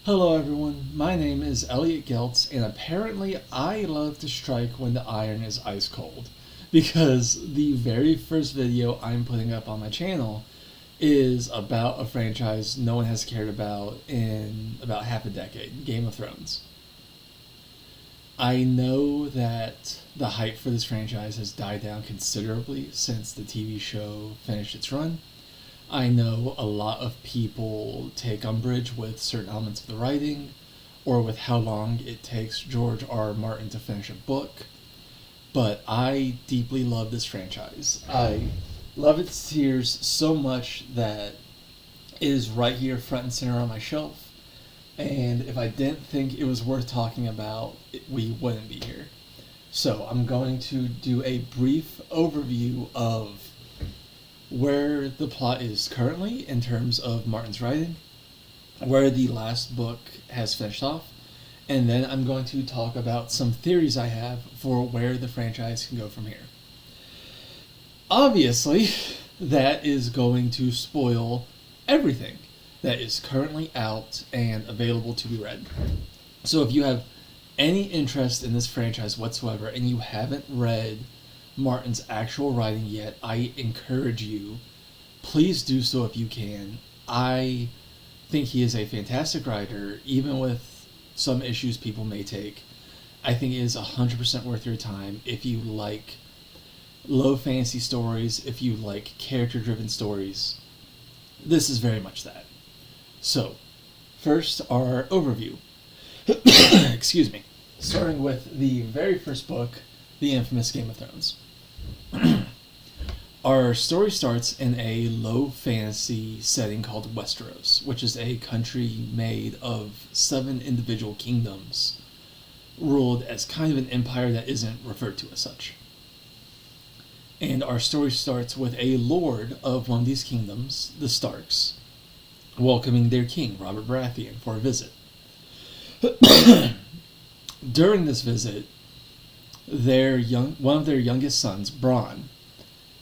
Hello everyone, my name is Elliot Geltz, and apparently I love to strike when the iron is ice cold, because the very first video I'm putting up on my channel is about a franchise no one has cared about in about half a decade, Game of Thrones. I know that the hype for this franchise has died down considerably since the TV show finished its run. I know a lot of people take umbrage with certain elements of the writing or with how long it takes George R. R. Martin to finish a book, but I deeply love this franchise. I love its tiers so much that it is right here front and center on my shelf, and if I didn't think it was worth talking about, we wouldn't be here. So I'm going to do a brief overview of where the plot is currently in terms of Martin's writing, where the last book has finished off, and then I'm going to talk about some theories I have for where the franchise can go from here. Obviously, that is going to spoil everything that is currently out and available to be read. So if you have any interest in this franchise whatsoever and you haven't read Martin's actual writing yet, I encourage you, please do so if you can. I think he is a fantastic writer, even with some issues people may take. I think it is 100% worth your time if you like low fantasy stories, if you like character-driven stories. This is very much that. So, first, our overview. Excuse me. Starting with the very first book, the infamous Game of Thrones. Our story starts in a low fantasy setting called Westeros, which is a country made of 7 individual kingdoms, ruled as kind of an empire that isn't referred to as such. And our story starts with a lord of one of these kingdoms, the Starks, welcoming their king, Robert Baratheon, for a visit. During this visit, one of their youngest sons, Bronn,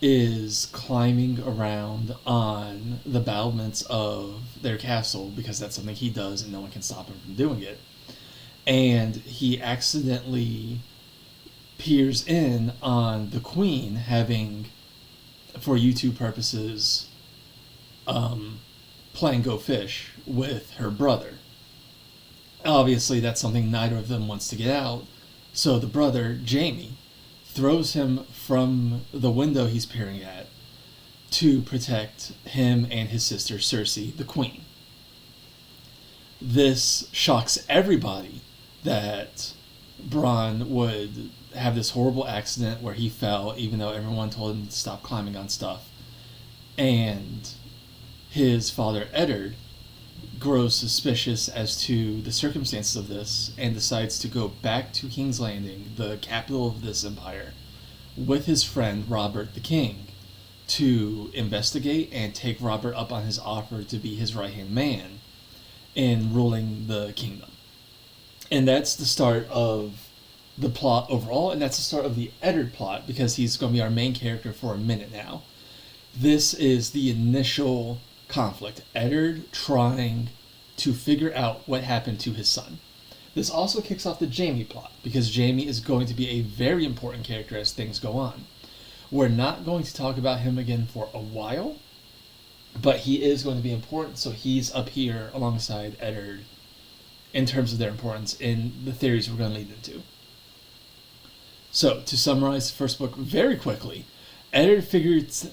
is climbing around on the battlements of their castle because that's something he does and no one can stop him from doing it. And he accidentally peers in on the queen having, for YouTube purposes, playing Go Fish with her brother. Obviously, that's something neither of them wants to get out, so the brother, Jaime, throws him from the window he's peering at to protect him and his sister Cersei, the queen. This shocks everybody that Bronn would have this horrible accident where he fell even though everyone told him to stop climbing on stuff. And his father, Eddard, grows suspicious as to the circumstances of this and decides to go back to King's Landing, the capital of this empire, with his friend Robert the King to investigate and take Robert up on his offer to be his right-hand man in ruling the kingdom. And that's the start of the plot overall, and that's the start of the Eddard plot because he's going to be our main character for a minute now. This is the initial conflict, Eddard trying to figure out what happened to his son. This also kicks off the Jaime plot, because Jaime is going to be a very important character as things go on. We're not going to talk about him again for a while, but he is going to be important, so he's up here alongside Eddard in terms of their importance in the theories we're going to lead into. So, to summarize the first book very quickly, Eddard figures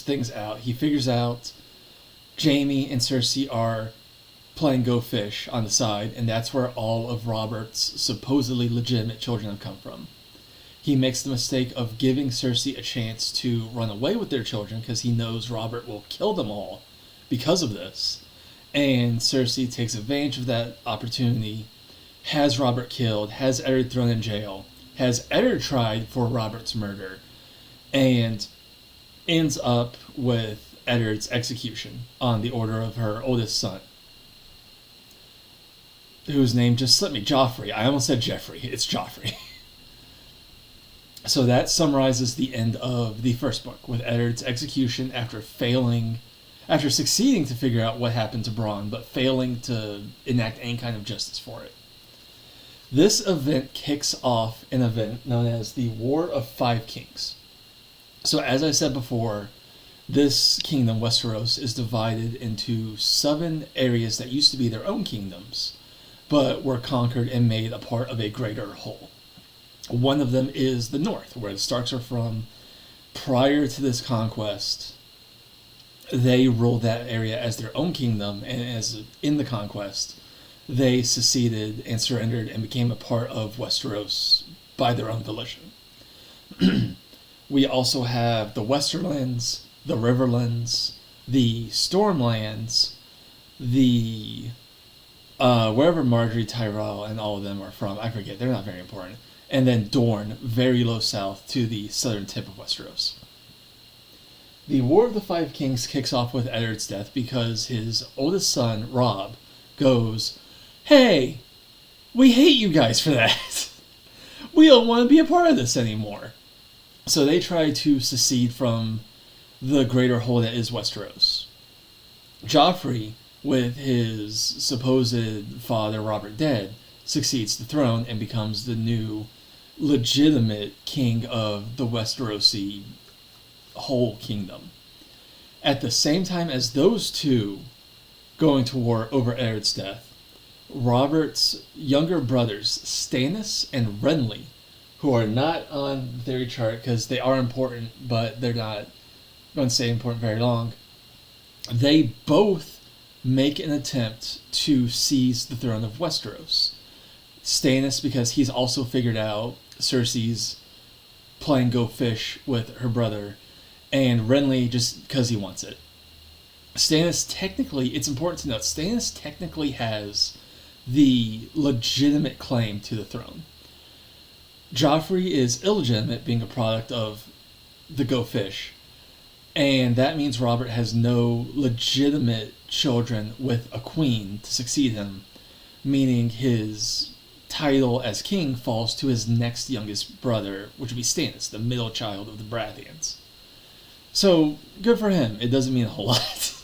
things out. He figures out Jaime and Cersei are playing Go Fish on the side, and that's where all of Robert's supposedly legitimate children have come from. He makes the mistake of giving Cersei a chance to run away with their children because he knows Robert will kill them all because of this. And Cersei takes advantage of that opportunity, has Robert killed, has Eddard thrown in jail, has Eddard tried for Robert's murder, and ends up with Eddard's execution on the order of her oldest son, whose name just slipped me, Joffrey. I almost said Jeffrey. It's Joffrey. So that summarizes the end of the first book, with Eddard's execution after failing after succeeding to figure out what happened to Bronn, but failing to enact any kind of justice for it. This event kicks off an event known as the War of Five Kings. So as I said before, this kingdom, Westeros, is divided into 7 areas that used to be their own kingdoms, but were conquered and made a part of a greater whole. One of them is the North, where the Starks are from. Prior to this conquest, they ruled that area as their own kingdom, and as in the conquest, they seceded and surrendered and became a part of Westeros by their own volition. We also have the Westerlands, the Riverlands, the Stormlands, the wherever Marjorie, Tyrell, and all of them are from. I forget, they're not very important. And then Dorne, very low south to the southern tip of Westeros. The War of the Five Kings kicks off with Eddard's death because his oldest son, Robb, goes, "Hey, we hate you guys for that. We don't want to be a part of this anymore." So they try to secede from the greater whole that is Westeros. Joffrey, with his supposed father Robert dead, succeeds the throne and becomes the new legitimate king of the Westerosi whole kingdom. At the same time as those two going to war over Eddard's death, Robert's younger brothers, Stannis and Renly, who are not on the theory chart because they are important, but they're not going to stay important very long, they both make an attempt to seize the throne of Westeros. Stannis, because he's also figured out Cersei's playing go fish with her brother, and Renly just because he wants it. Stannis technically, it's important to note, Stannis technically has the legitimate claim to the throne. Joffrey is illegitimate, being a product of the go fish, and that means Robert has no legitimate children with a queen to succeed him, meaning his title as king falls to his next youngest brother, which would be Stannis, the middle child of the Baratheons. So, good for him. It doesn't mean a whole lot.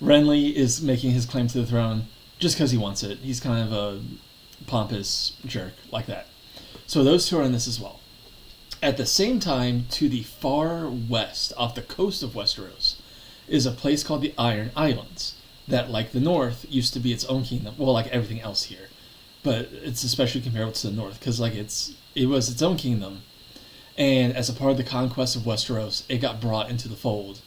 Renly is making his claim to the throne just because he wants it. He's kind of a pompous jerk like that. So those two are in this as well. At the same time, to the far west, off the coast of Westeros, is a place called the Iron Islands, that, like the North, used to be its own kingdom. Well, like everything else here. But it's especially comparable to the North, because like it was its own kingdom. And as a part of the conquest of Westeros, it got brought into the fold.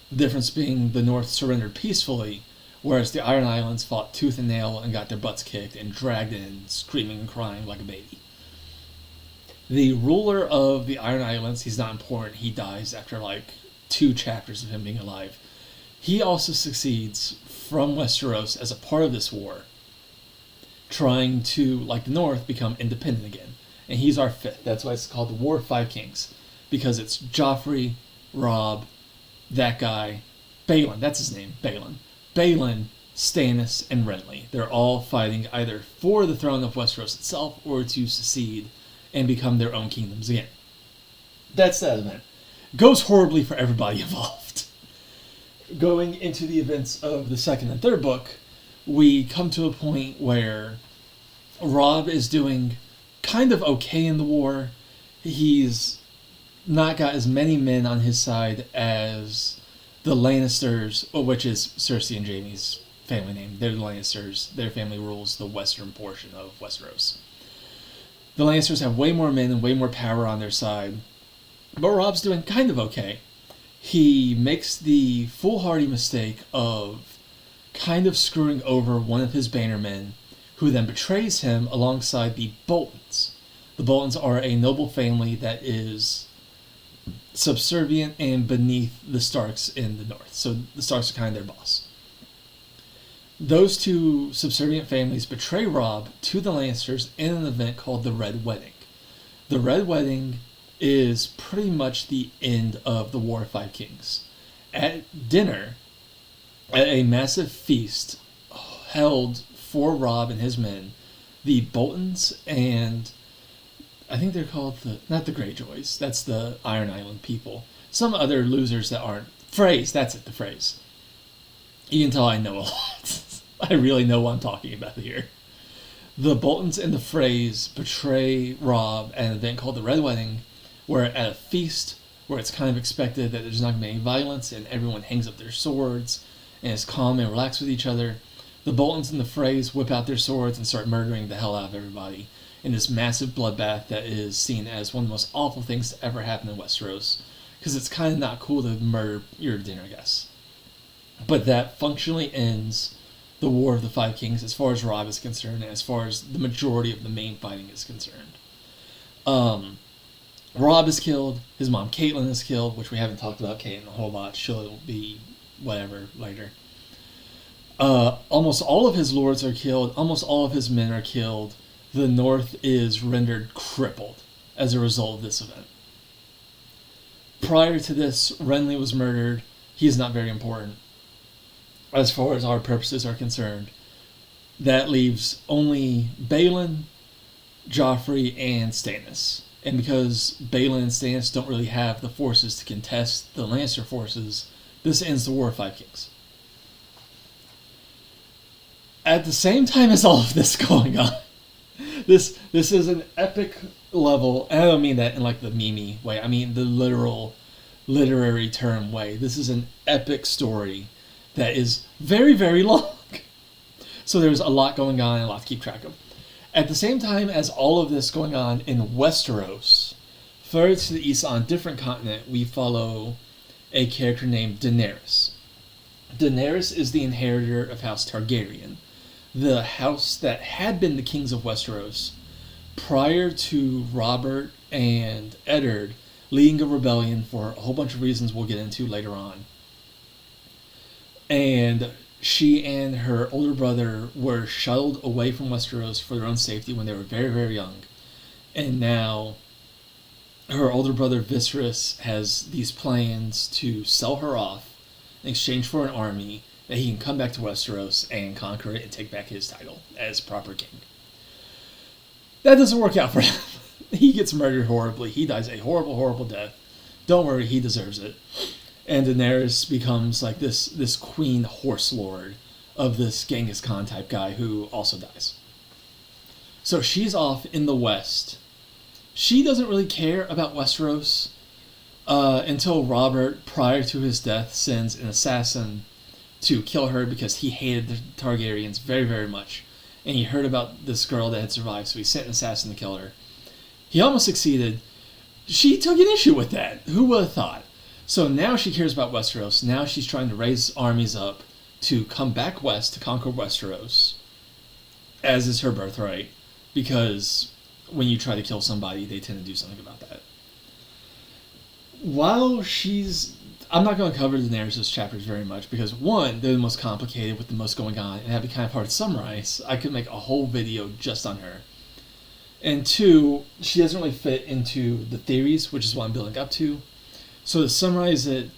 The difference being the North surrendered peacefully, whereas the Iron Islands fought tooth and nail and got their butts kicked and dragged in, screaming and crying like a baby. The ruler of the Iron Islands, he's not important, he dies after like 2 chapters of him being alive. He also succeeds from Westeros as a part of this war, trying to, like the North, become independent again. And he's our 5th. That's why it's called the War of Five Kings. Because it's Joffrey, Robb, that guy, Balon, that's his name, Balon, Stannis, and Renly. They're all fighting either for the throne of Westeros itself or to secede and become their own kingdoms again. That's that event. Goes horribly for everybody involved. Going into the events of the 2nd and 3rd book, we come to a point where Robb is doing kind of okay in the war. He's not got as many men on his side as the Lannisters, which is Cersei and Jaime's family name. They're the Lannisters. Their family rules the western portion of Westeros. The Lannisters have way more men and way more power on their side, but Robb's doing kind of okay. He makes the foolhardy mistake of kind of screwing over one of his bannermen, who then betrays him alongside the Boltons. The Boltons are a noble family that is subservient and beneath the Starks in the North. So the Starks are kind of their boss. Those two subservient families betray Robb to the Lannisters in an event called the Red Wedding. The Red Wedding is pretty much the end of the War of Five Kings. At dinner, at a massive feast held for Robb and his men, the Boltons and I think they're called not the Greyjoys, that's the Iron Island people. Some other losers that aren't. Freys, that's it, the Freys. You can tell I know a lot. I really know what I'm talking about here. The Boltons and the Freys betray Robb at an event called the Red Wedding, where at a feast where it's kind of expected that there's not going to be any violence and everyone hangs up their swords and is calm and relaxed with each other, the Boltons and the Freys whip out their swords and start murdering the hell out of everybody in this massive bloodbath that is seen as one of the most awful things to ever happen in Westeros, because it's kind of not cool to murder your dinner guests. But that functionally ends the War of the Five Kings as far as Robb is concerned, and as far as the majority of the main fighting is concerned. Robb is killed, his mom Catelyn is killed, which we haven't talked about Catelyn a whole lot, she'll be whatever later. Almost all of his lords are killed, almost all of his men are killed. The North is rendered crippled as a result of this event. Prior to this, Renly was murdered. He is not very important as far as our purposes are concerned. That leaves only Balon, Joffrey, and Stannis. And because Balon and Stannis don't really have the forces to contest the Lannister forces, this ends the War of Five Kings. At the same time as all of this going on, this is an epic level, and I don't mean that in like the meme way, I mean the literal literary term way. This is an epic story that is very, very long. So there's a lot going on and a lot to keep track of. At the same time as all of this going on in Westeros, further to the east on a different continent, we follow a character named Daenerys. Daenerys is the inheritor of House Targaryen, the house that had been the kings of Westeros prior to Robert and Eddard leading a rebellion for a whole bunch of reasons we'll get into later on. And she and her older brother were shuttled away from Westeros for their own safety when they were very, very young. And now her older brother Viserys has these plans to sell her off in exchange for an army that he can come back to Westeros and conquer it and take back his title as proper king. That doesn't work out for him. He gets murdered horribly. He dies a horrible, horrible death. Don't worry, he deserves it. And Daenerys becomes like this queen horse lord of this Genghis Khan type guy who also dies. So she's off in the west. She doesn't really care about Westeros until Robert, prior to his death, sends an assassin to kill her because he hated the Targaryens very, very much. And he heard about this girl that had survived, so he sent an assassin to kill her. He almost succeeded. She took an issue with that. Who would have thought? So now she cares about Westeros. Now she's trying to raise armies up to come back west to conquer Westeros, as is her birthright, because when you try to kill somebody, they tend to do something about that. While she's... I'm not going to cover Daenerys' chapters very much because, one, they're the most complicated with the most going on, and that'd be kind of hard to summarize. I could make a whole video just on her. And two, she doesn't really fit into the theories, which is what I'm building up to. So to summarize it,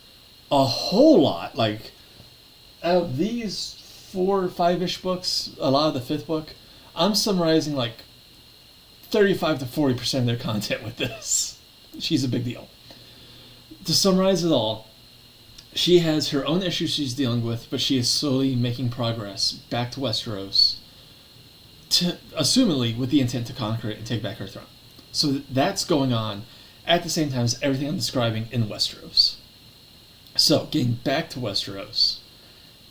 a whole lot, like, out of these 4 or 5-ish books, a lot of the 5th book, I'm summarizing like 35 to 40% of their content with this. She's a big deal. To summarize it all, she has her own issues she's dealing with, but she is slowly making progress back to Westeros, assumingly with the intent to conquer it and take back her throne. So that's going on at the same time as everything I'm describing in Westeros. So, getting back to Westeros,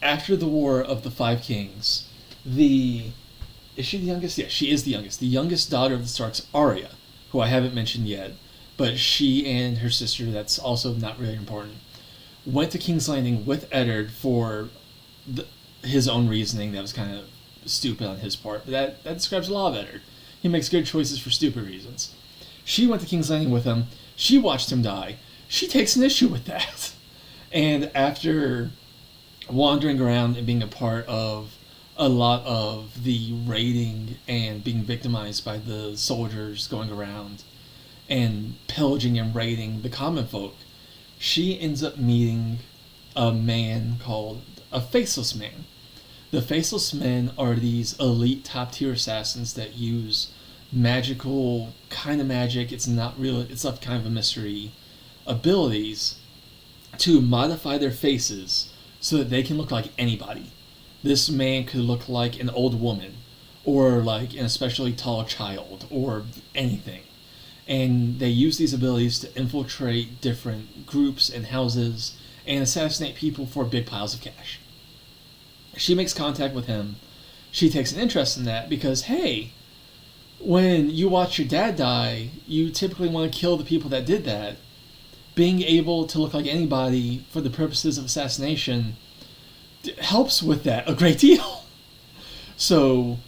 after the War of the Five Kings, is she the youngest? Yeah, she is the youngest. The youngest daughter of the Starks, Arya, who I haven't mentioned yet, but she and her sister, that's also not really important, went to King's Landing with Eddard for his own reasoning that was kind of stupid on his part, but that describes a lot of Eddard. He makes good choices for stupid reasons. She went to King's Landing with him. She watched him die. She takes an issue with that. And after wandering around and being a part of a lot of the raiding and being victimized by the soldiers going around and pillaging and raiding the common folk, she ends up meeting a man called a Faceless Man. The Faceless Men are these elite top-tier assassins that use magical kind of magic, it's not real, it's not kind of a mystery, abilities to modify their faces so that they can look like anybody. This man could look like an old woman, or like an especially tall child, or anything. And they use these abilities to infiltrate different groups and houses and assassinate people for big piles of cash. She makes contact with him. She takes an interest in that because, hey, when you watch your dad die, you typically want to kill the people that did that. Being able to look like anybody for the purposes of assassination helps with that a great deal. So,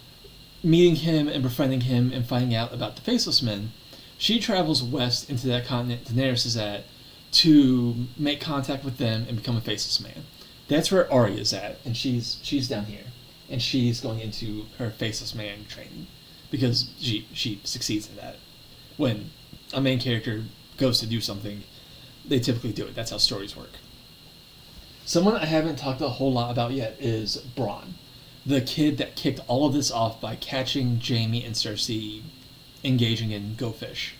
meeting him and befriending him and finding out about the Faceless Men, she travels west into that continent Daenerys is at to make contact with them and become a Faceless Man. That's where Arya's at, and she's down here, and she's going into her Faceless Man training because she succeeds in that. When a main character goes to do something, they typically do it. That's how stories work. Someone I haven't talked a whole lot about yet is Bronn, the kid that kicked all of this off by catching Jaime and Cersei engaging in Go Fish.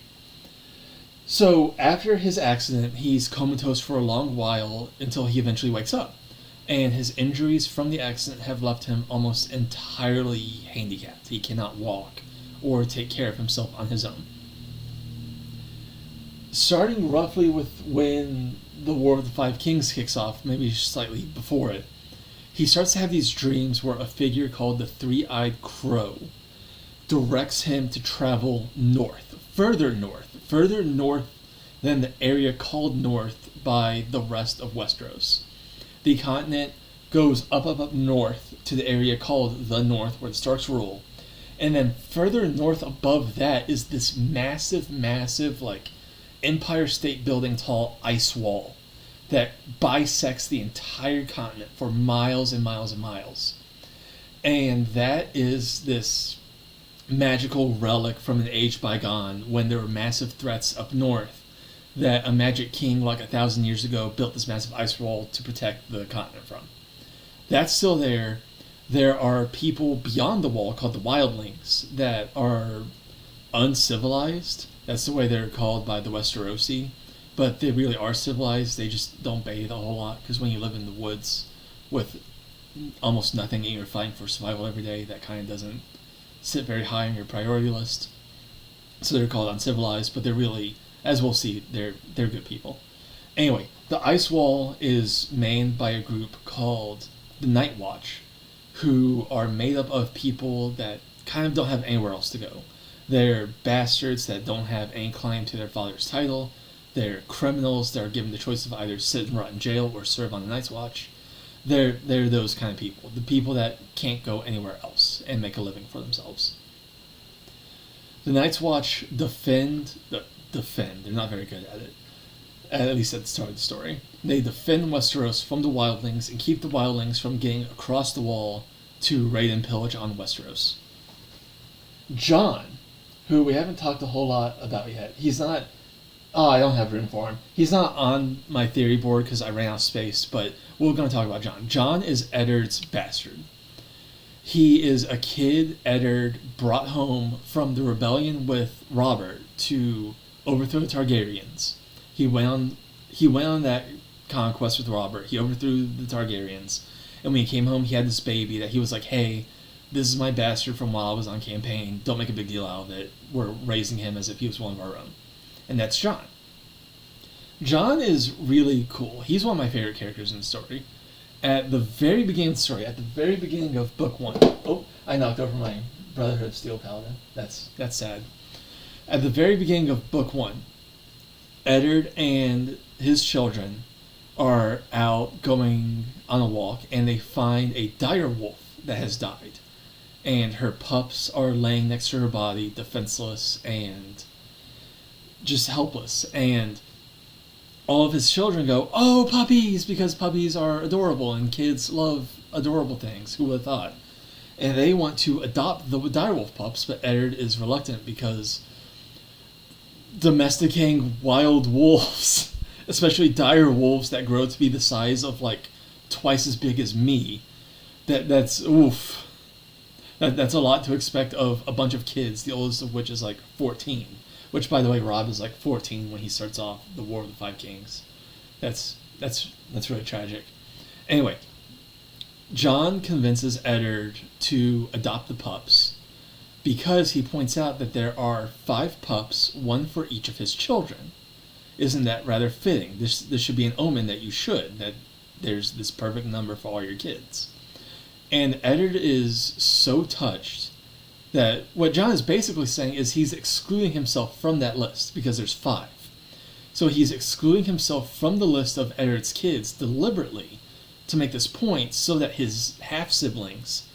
So after his accident, he's comatose for a long while until he eventually wakes up. And his injuries from the accident have left him almost entirely handicapped. He cannot walk or take care of himself on his own. Starting roughly with when the War of the Five Kings kicks off, maybe slightly before it, he starts to have these dreams where a figure called the Three-Eyed Crow directs him to travel north than the area called North by the rest of Westeros. The continent goes up north to the area called the North, where the Starks rule, and then further north above that is this massive, like, Empire State Building tall ice wall that bisects the entire continent for miles and miles and miles. And that is this magical relic from an age bygone when there were massive threats up north that a magic king like 1,000 years ago built this massive ice wall to protect the continent from. That's still there. There are people beyond the wall called the wildlings that are uncivilized. That's the way they're called by the Westerosi. But they really are civilized. They just don't bathe a whole lot, because when you live in the woods with almost nothing and you're fighting for survival every day, that kind of doesn't sit very high on your priority list. So they're called uncivilized, but they're really, as we'll see, they're good people. Anyway, the ice wall is manned by a group called the Night Watch, who are made up of people that kind of don't have anywhere else to go. They're bastards that don't have any claim to their father's title. They're criminals that are given the choice of either sit and rot in jail or serve on the Night's Watch. They're those kind of people. The people that can't go anywhere else and make a living for themselves. The Night's Watch defend. They're not very good at it. At least at the start of the story. They defend Westeros from the wildlings and keep the wildlings from getting across the wall to raid and pillage on Westeros. Jon, who we haven't talked a whole lot about yet, he's not... Oh, I don't have room for him. He's not on my theory board because I ran out of space, but we're going to talk about Jon. Jon is Eddard's bastard. He is a kid Eddard brought home from the rebellion with Robert to overthrow the Targaryens. He went on that conquest with Robert. He overthrew the Targaryens. And when he came home, he had this baby that he was like, hey, this is my bastard from while I was on campaign. Don't make a big deal out of it. We're raising him as if he was one of our own. And that's Jon. Jon is really cool. He's one of my favorite characters in the story. At the very beginning of the story, at the very beginning of book 1... Oh, I knocked over my Brotherhood of Steel Paladin. That's sad. At the very beginning of book 1, Eddard and his children are out going on a walk, and they find a dire wolf that has died. And her pups are laying next to her body, defenseless and just helpless. And all of his children go, oh, puppies, because puppies are adorable, and kids love adorable things. Who would have thought? And they want to adopt the direwolf pups, but Eddard is reluctant because domesticating wild wolves, especially dire wolves that grow to be the size of like twice as big as me, that's oof. That's a lot to expect of a bunch of kids, the oldest of which is like 14. Which, by the way, Robb is like 14 when he starts off the War of the Five Kings. That's really tragic. Anyway, John convinces Eddard to adopt the pups because he points out that there are 5 pups, one for each of his children. Isn't that rather fitting? This should be an omen that that there's this perfect number for all your kids. And Eddard is so touched that what John is basically saying is he's excluding himself from that list because there's 5. So he's excluding himself from the list of Eddard's kids deliberately to make this point so that his half-siblings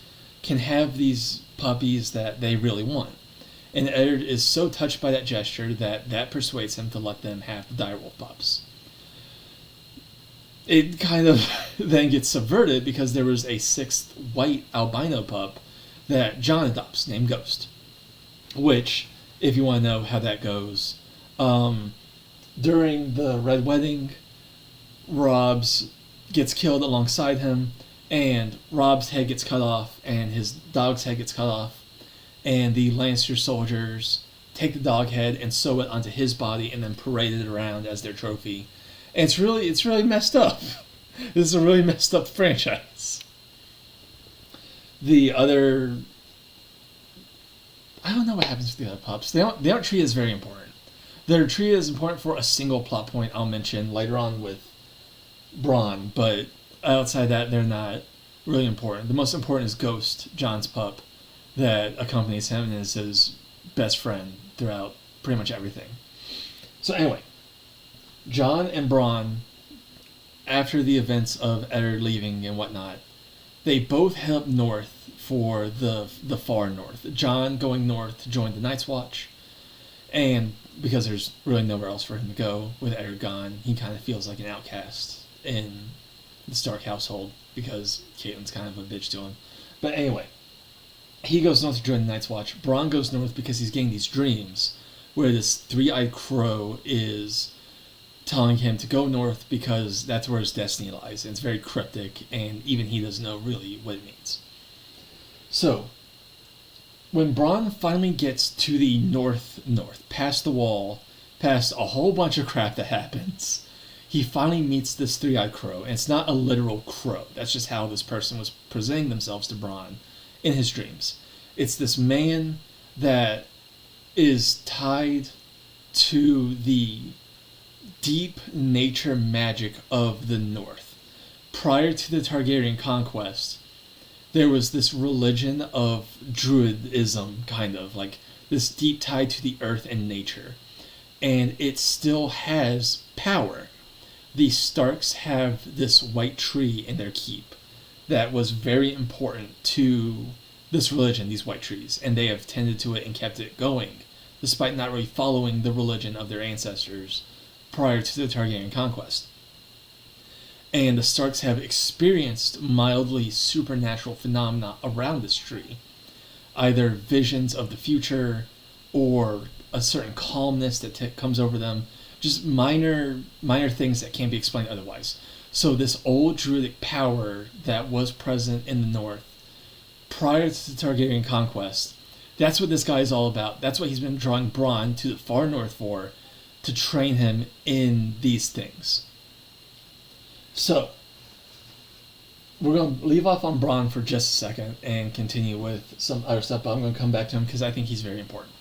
can have these puppies that they really want. And Eddard is so touched by that gesture that persuades him to let them have the direwolf pups. It kind of then gets subverted because there was a 6th white albino pup that John adopts named Ghost. Which, if you want to know how that goes, during the Red Wedding, Rob's gets killed alongside him, and Rob's head gets cut off, and his dog's head gets cut off, and the Lancer soldiers take the dog head and sew it onto his body and then parade it around as their trophy. And it's really messed up. This is a really messed up franchise. The other... I don't know what happens to the other pups. They aren't treated as very important. They're treated as important for a single plot point I'll mention later on with Braun, but outside that, they're not really important. The most important is Ghost, John's pup, that accompanies him and is his best friend throughout pretty much everything. So anyway, John and Braun, after the events of Eddard leaving and whatnot, they both head up north for the far north. John going north to join the Night's Watch, and because there's really nowhere else for him to go with Eddard gone, he kind of feels like an outcast in the Stark household because Caitlyn's kind of a bitch to him. But anyway, he goes north to join the Night's Watch. Bronn goes north because he's getting these dreams where this 3-eyed crow is telling him to go north because that's where his destiny lies. And it's very cryptic, and even he doesn't know really what it means. So, when Bronn finally gets to the north, past the wall, past a whole bunch of crap that happens, he finally meets this 3-eyed crow. And it's not a literal crow. That's just how this person was presenting themselves to Bronn in his dreams. It's this man that is tied to the deep nature magic of the North. Prior to the Targaryen conquest, there was this religion of druidism, kind of, like this deep tie to the earth and nature. And it still has power. The Starks have this white tree in their keep that was very important to this religion, these white trees, and they have tended to it and kept it going, despite not really following the religion of their ancestors prior to the Targaryen conquest. And the Starks have experienced mildly supernatural phenomena around this tree, either visions of the future or a certain calmness that comes over them, just minor things that can't be explained otherwise. So this old druidic power that was present in the North prior to the Targaryen conquest, that's what this guy is all about. That's what he's been drawing Bronn to the far north for, to train him in these things. So, we're going to leave off on Bronn for just a second and continue with some other stuff, but I'm going to come back to him because I think he's very important.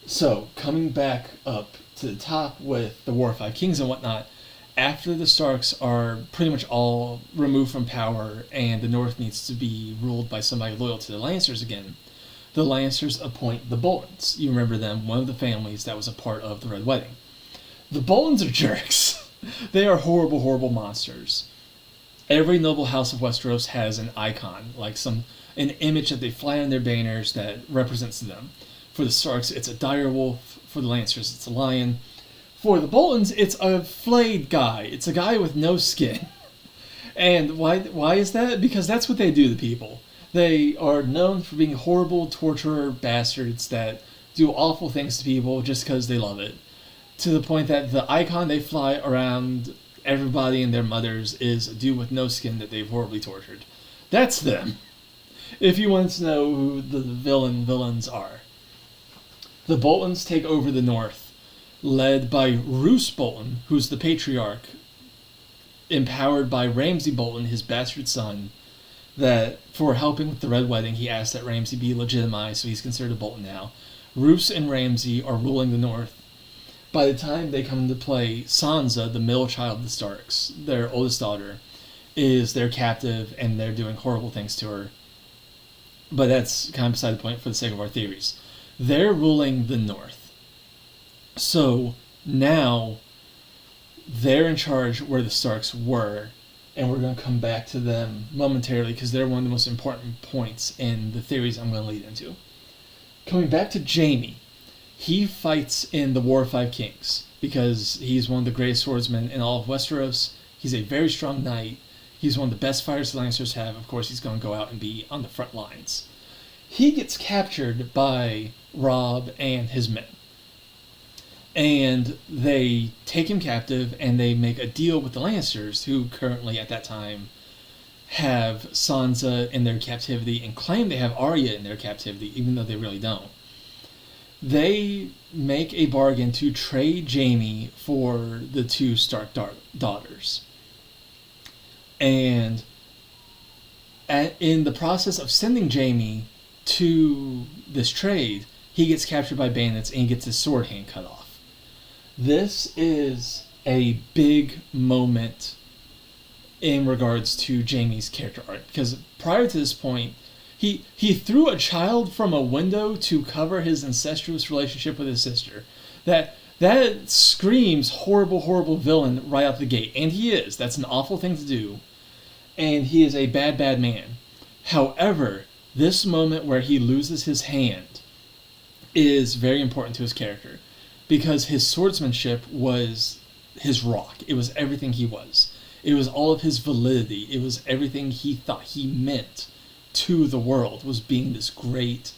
So, coming back up to the top with the War of Five Kings and whatnot, after the Starks are pretty much all removed from power and the North needs to be ruled by somebody loyal to the Lancers again, the Lancers appoint the Boltons. You remember them, one of the families that was a part of the Red Wedding. The Boltons are jerks. They are horrible, horrible monsters. Every noble house of Westeros has an icon, like an image that they fly on their banners that represents them. For the Starks, it's a direwolf. For the Lancers, it's a lion. For the Boltons, it's a flayed guy. It's a guy with no skin. And why is that? Because that's what they do to people. They are known for being horrible torturer bastards that do awful things to people just because they love it. To the point that the icon they fly around everybody and their mothers is a dude with no skin that they've horribly tortured. That's them. If you want to know who the villains are. The Boltons take over the North, led by Roose Bolton, who's the patriarch empowered by Ramsay Bolton, his bastard son, that for helping with the Red Wedding, he asked that Ramsay be legitimized, so he's considered a Bolton now. Roose and Ramsay are ruling the North. By the time they come into play, Sansa, the middle child of the Starks, their oldest daughter, is their captive, and they're doing horrible things to her. But that's kind of beside the point for the sake of our theories. They're ruling the North. So now they're in charge where the Starks were, and we're going to come back to them momentarily because they're one of the most important points in the theories I'm going to lead into. Coming back to Jaime, he fights in the War of Five Kings because he's one of the greatest swordsmen in all of Westeros. He's a very strong knight. He's one of the best fighters the Lannisters have. Of course, he's going to go out and be on the front lines. He gets captured by Robb and his men. And they take him captive, and they make a deal with the Lannisters, who currently, at that time, have Sansa in their captivity and claim they have Arya in their captivity, even though they really don't. They make a bargain to trade Jaime for the two Stark daughters. And in the process of sending Jaime to this trade, he gets captured by bandits and he gets his sword hand cut off. This is a big moment in regards to Jaime's character arc, because prior to this point, he threw a child from a window to cover his incestuous relationship with his sister. That screams horrible, horrible villain right out the gate, and he is. That's an awful thing to do, and he is a bad, bad man. However, this moment where he loses his hand is very important to his character, because his swordsmanship was his rock. It was everything he was. It was all of his validity. It was everything he thought he meant to the world, was being this great,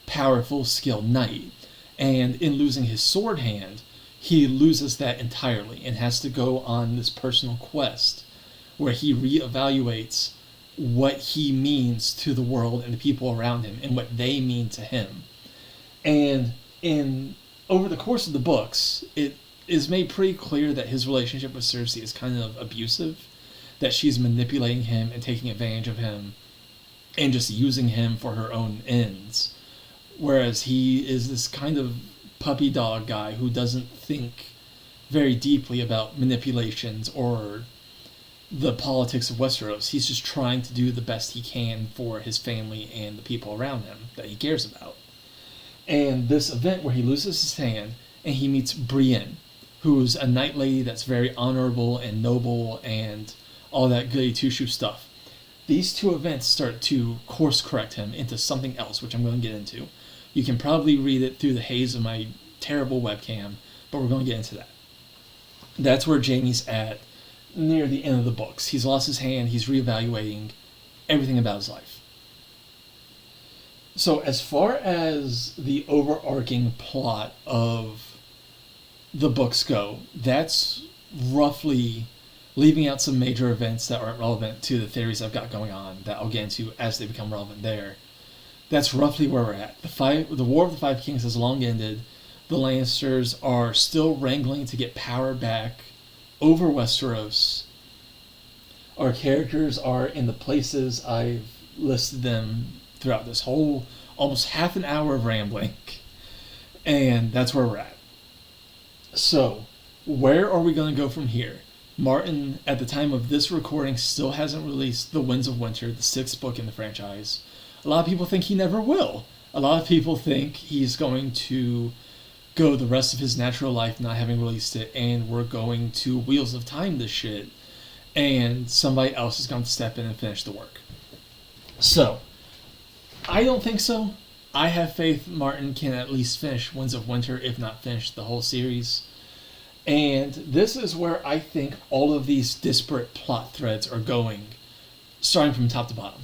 powerful, skilled knight. And in losing his sword hand, he loses that entirely and has to go on this personal quest where he reevaluates what he means to the world and the people around him and what they mean to him. And over the course of the books, it is made pretty clear that his relationship with Cersei is kind of abusive, that she's manipulating him and taking advantage of him and just using him for her own ends. Whereas he is this kind of puppy dog guy who doesn't think very deeply about manipulations or the politics of Westeros. He's just trying to do the best he can for his family and the people around him that he cares about. And this event where he loses his hand and he meets Brienne, who's a night lady that's very honorable and noble and all that goody two-shoes stuff. These two events start to course correct him into something else, which I'm going to get into. You can probably read it through the haze of my terrible webcam, but we're going to get into that. That's where Jaime's at near the end of the books. He's lost his hand, he's reevaluating everything about his life. So as far as the overarching plot of the books go, that's roughly, leaving out some major events that aren't relevant to the theories I've got going on that I'll get into as they become relevant there. That's roughly where we're at. The War of the Five Kings has long ended. The Lannisters are still wrangling to get power back over Westeros. Our characters are in the places I've listed them throughout this whole almost half an hour of rambling. And that's where we're at. So, where are we going to go from here? Martin, at the time of this recording, still hasn't released The Winds of Winter, the 6th book in the franchise. A lot of people think he never will. A lot of people think he's going to go the rest of his natural life not having released it, and we're going to Wheels of Time this shit, and somebody else is going to step in and finish the work. So, I don't think so. I have faith Martin can at least finish Winds of Winter, if not finish the whole series. And this is where I think all of these disparate plot threads are going, starting from top to bottom.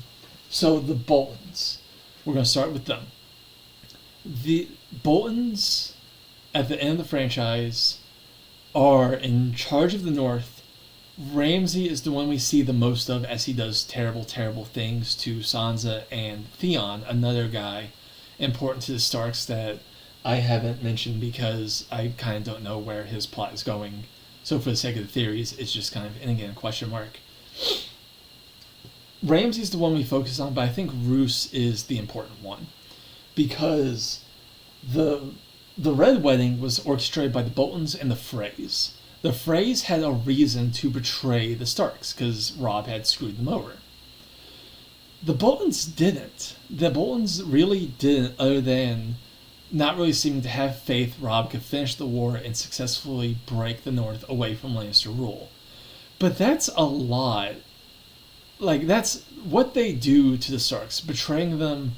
So the Boltons, we're going to start with them. The Boltons, at the end of the franchise, are in charge of the North. Ramsay is the one we see the most of, as he does terrible, terrible things to Sansa and Theon, another guy important to the Starks that I haven't mentioned because I kind of don't know where his plot is going So for the sake of the theories, it's just kind of, and again, a question mark. Ramsay's the one we focus on, but I think Roose is the important one. Because the Red Wedding was orchestrated by the Boltons and the Freys. The Freys had a reason to betray the Starks, because Robb had screwed them over. The Boltons didn't. The Boltons really didn't, other than not really seeming to have faith Robb could finish the war and successfully break the North away from Lannister rule. But that's a lot. Like, that's what they do to the Starks, betraying them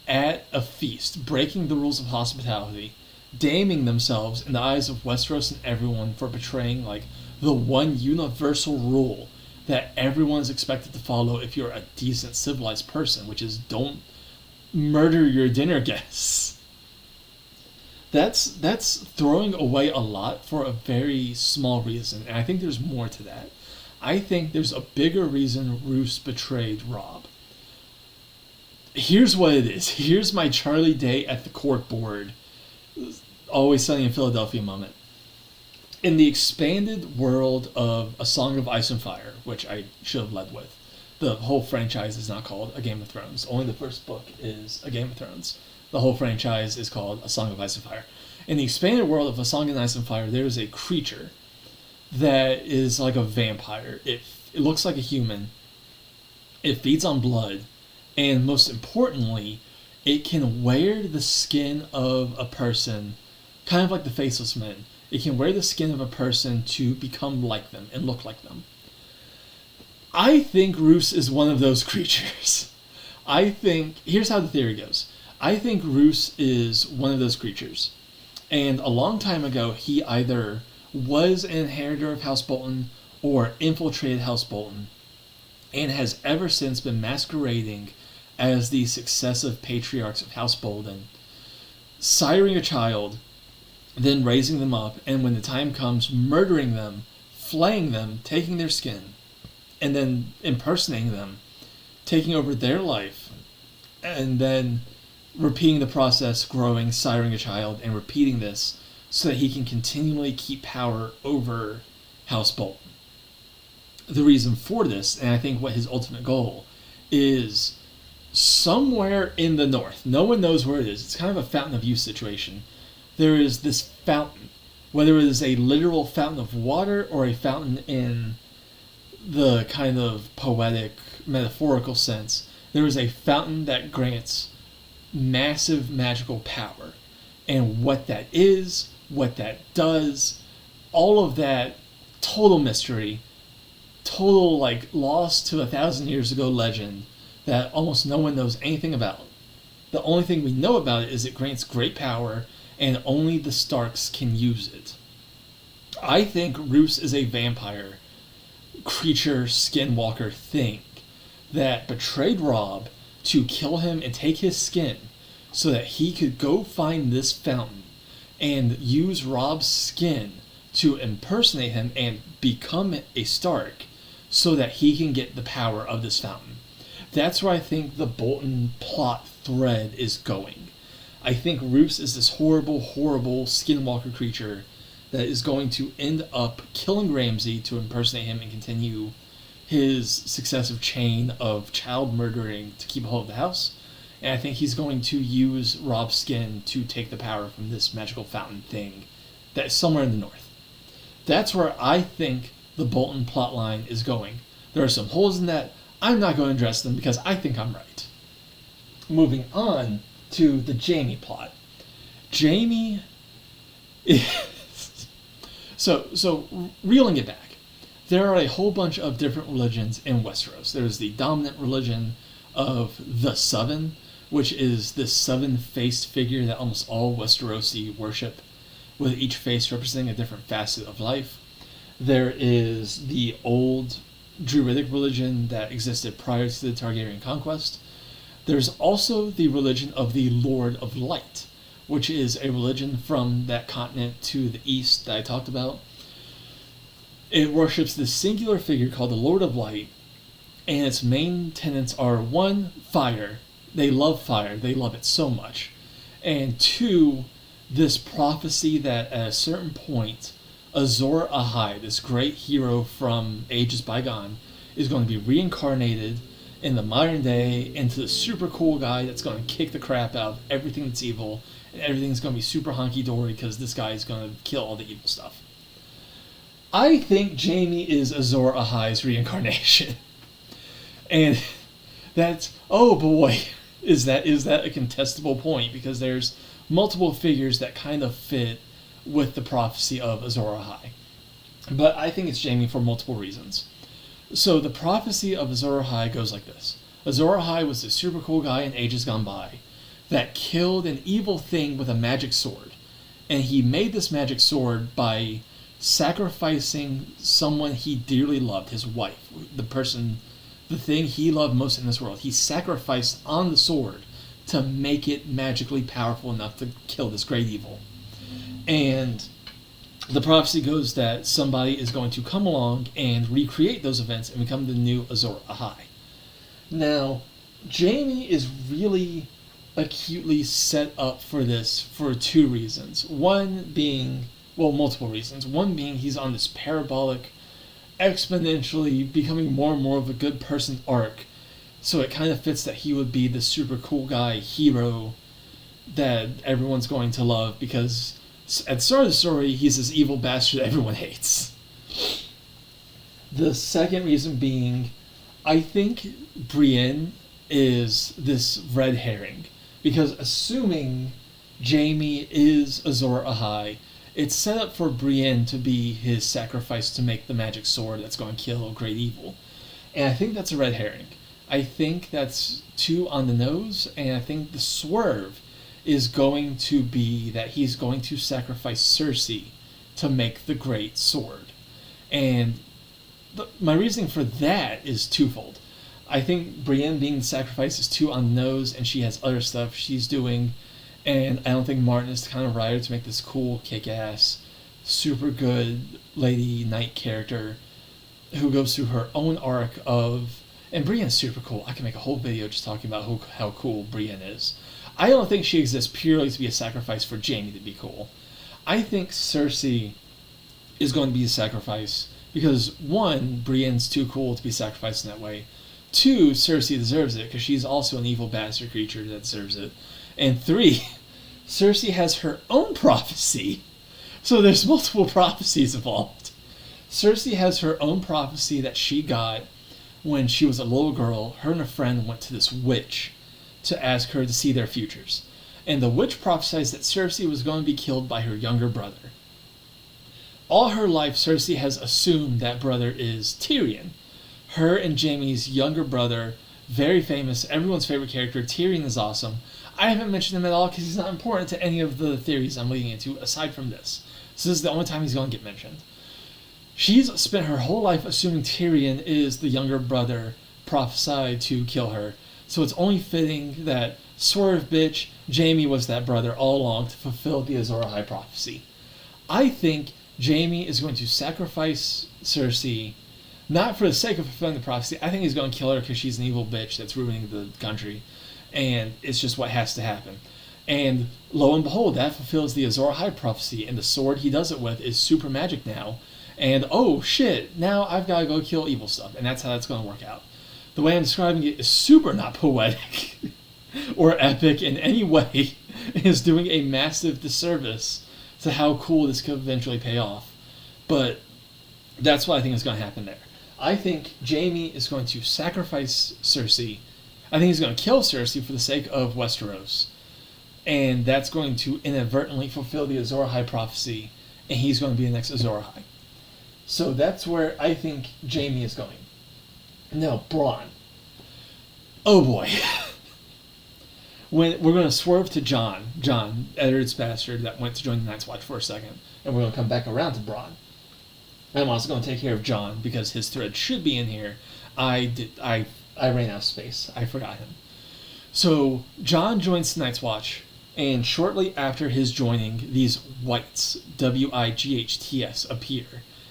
at a feast, breaking the rules of hospitality, damning themselves in the eyes of Westeros and everyone for betraying, like, the one universal rule that everyone is expected to follow if you're a decent, civilized person, which is don't murder your dinner guests. That's throwing away a lot for a very small reason, and I think there's more to that. I think there's a bigger reason Roose betrayed Robb. Here's what it is. Here's my Charlie Day at the cork board, Always Sunny in Philadelphia moment. In the expanded world of A Song of Ice and Fire, which I should have led with, the whole franchise is not called A Game of Thrones. Only the first book is A Game of Thrones. The whole franchise is called A Song of Ice and Fire. In the expanded world of A Song of Ice and Fire, there is a creature that is like a vampire. It looks like a human. It feeds on blood. And most importantly, it can wear the skin of a person, kind of like the Faceless Men. It can wear the skin of a person to become like them and look like them. I think Roose is one of those creatures. Here's how the theory goes. I think Roose is one of those creatures. And a long time ago, he either was an inheritor of House Bolton or infiltrated House Bolton, and has ever since been masquerading as the successive patriarchs of House Bolton, siring a child, then raising them up, and when the time comes, murdering them, flaying them, taking their skin, and then impersonating them, taking over their life, and then repeating the process, growing, siring a child, and repeating this so that he can continually keep power over House Bolton. The reason for this, and I think what his ultimate goal, is somewhere in the north. No one knows where it is. It's kind of a fountain of youth situation. There is this fountain, whether it is a literal fountain of water or a fountain in the kind of poetic, metaphorical sense. There is a fountain that grants massive magical power. And what that is, what that does, all of that, total mystery, total like lost to 1,000 years ago legend that almost no one knows anything about. The only thing we know about it is it grants great power and only the Starks can use it. I think Roose is a vampire creature, skinwalker thing that betrayed Robb to kill him and take his skin so that he could go find this fountain and use Robb's skin to impersonate him and become a Stark so that he can get the power of this fountain. That's where I think the Bolton plot thread is going. I think Roose is this horrible, horrible skinwalker creature that is going to end up killing Ramsay to impersonate him and continue his successive chain of child murdering to keep a hold of the house. And I think he's going to use Robb's skin to take the power from this magical fountain thing that is somewhere in the north. That's where I think the Bolton plotline is going. There are some holes in that. I'm not going to address them because I think I'm right. Moving on to the Jaime plot. Jaime is... So reeling it back, there are a whole bunch of different religions in Westeros. There's the dominant religion of the Seven, which is this seven-faced figure that almost all Westerosi worship, with each face representing a different facet of life. There is the old Druidic religion that existed prior to the Targaryen conquest. There's also the religion of the Lord of Light, which is a religion from that continent to the east that I talked about. It worships this singular figure called the Lord of Light, and its main tenets are 1, fire. They love fire. They love it so much. And 2, this prophecy that at a certain point, Azor Ahai, this great hero from ages bygone, is going to be reincarnated in the modern day into the super cool guy that's going to kick the crap out of everything that's evil, and everything's going to be super hunky-dory because this guy is going to kill all the evil stuff. I think Jamie is Azor Ahai's reincarnation. And that's, oh boy, is that a contestable point, because there's multiple figures that kind of fit with the prophecy of Azor Ahai. But I think it's Jamie for multiple reasons. So the prophecy of Azor Ahai goes like this. Azor Ahai was a super cool guy in ages gone by that killed an evil thing with a magic sword. And he made this magic sword by sacrificing someone he dearly loved, his wife, the thing he loved most in this world. He sacrificed on the sword to make it magically powerful enough to kill this great evil. And the prophecy goes that somebody is going to come along and recreate those events and become the new Azor Ahai. Now, Jamie is really acutely set up for this for two reasons. Multiple reasons. One being he's on this parabolic, exponentially becoming more and more of a good person arc. So it kind of fits that he would be the super cool guy hero that everyone's going to love, because at the start of the story, he's this evil bastard that everyone hates. The second reason being, I think Brienne is this red herring, because assuming Jamie is Azor Ahai, it's set up for Brienne to be his sacrifice to make the magic sword that's going to kill great evil. And I think that's a red herring. I think that's too on the nose, and I think the swerve is going to be that he's going to sacrifice Cersei to make the great sword. And my reasoning for that is twofold. I think Brienne being the sacrifice is too on the nose, and she has other stuff she's doing, and I don't think Martin is the kind of writer to make this cool, kick-ass, super good Lady Knight character who goes through her own arc of... And Brienne's super cool. I can make a whole video just talking about how cool Brienne is. I don't think she exists purely to be a sacrifice for Jamie to be cool. I think Cersei is going to be a sacrifice because, one, Brienne's too cool to be sacrificed in that way. Two, Cersei deserves it because she's also an evil bastard creature that deserves it. And three, Cersei has her own prophecy. So there's multiple prophecies involved. Cersei has her own prophecy that she got when she was a little girl. Her and a friend went to this witch to ask her to see their futures. And the witch prophesied that Cersei was going to be killed by her younger brother. All her life, Cersei has assumed that brother is Tyrion. Her and Jaime's younger brother, very famous, everyone's favorite character. Tyrion is awesome. I haven't mentioned him at all because he's not important to any of the theories I'm leading into aside from this. So this is the only time he's going to get mentioned. She's spent her whole life assuming Tyrion is the younger brother prophesied to kill her. So it's only fitting that, swerve bitch, Jaime was that brother all along to fulfill the Azor Ahai prophecy. I think Jaime is going to sacrifice Cersei, not for the sake of fulfilling the prophecy. I think he's going to kill her because she's an evil bitch that's ruining the country. And it's just what has to happen. And lo and behold, that fulfills the Azor Ahai prophecy, and the sword he does it with is super magic now. And oh shit, now I've got to go kill evil stuff. And that's how that's going to work out. The way I'm describing it is super not poetic or epic in any way. It is doing a massive disservice to how cool this could eventually pay off. But that's what I think is going to happen there. I think Jaime is going to sacrifice Cersei. I think he's going to kill Cersei for the sake of Westeros. And that's going to inadvertently fulfill the Azor Ahai prophecy. And he's going to be the next Azor Ahai. So that's where I think Jaime is going. Now, Bronn. Oh boy. When we're going to swerve to Jon, Eddard's bastard that went to join the Night's Watch for a second. And we're going to come back around to Bronn. I'm also going to take care of Jon because his thread should be in here. I ran out of space. I forgot him. So Jon joins the Night's Watch, and shortly after his joining, these wights, Wights, appear.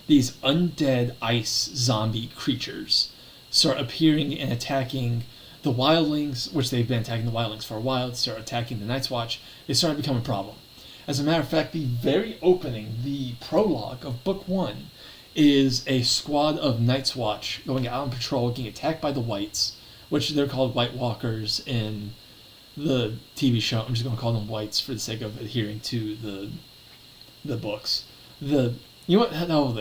These undead ice zombie creatures start appearing and attacking the wildlings, which they've been attacking the wildlings for a while. They start attacking the Night's Watch. They start to become a problem. As a matter of fact, the very opening, the prologue of book 1, is a squad of Night's Watch going out on patrol, getting attacked by the Whites, which they're called White Walkers in the TV show. I'm just going to call them Whites for the sake of adhering to the books. The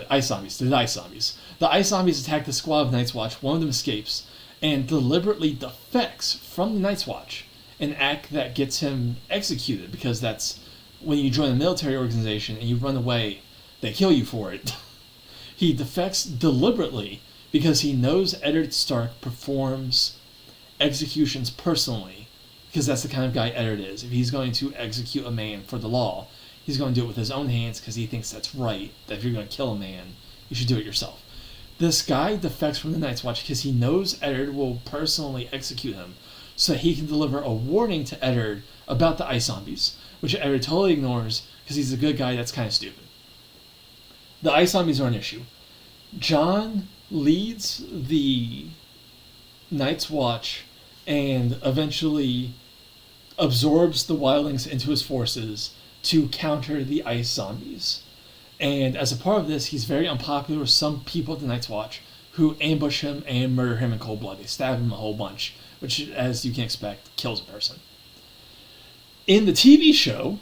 ice zombies. The ice zombies. The ice zombies attack the squad of Night's Watch. One of them escapes and deliberately defects from the Night's Watch, an act that gets him executed, because that's when you join a military organization and you run away, they kill you for it. He defects deliberately because he knows Eddard Stark performs executions personally, because that's the kind of guy Eddard is. If he's going to execute a man for the law, he's going to do it with his own hands because he thinks that's right, that if you're going to kill a man, you should do it yourself. This guy defects from the Night's Watch because he knows Eddard will personally execute him, so he can deliver a warning to Eddard about the ice zombies, which Eddard totally ignores because he's a good guy that's kind of stupid. The ice zombies are an issue. Jon leads the Night's Watch and eventually absorbs the wildlings into his forces to counter the ice zombies. And as a part of this, he's very unpopular with some people at the Night's Watch who ambush him and murder him in cold blood. They stab him a whole bunch, which, as you can expect, kills a person. In the TV show,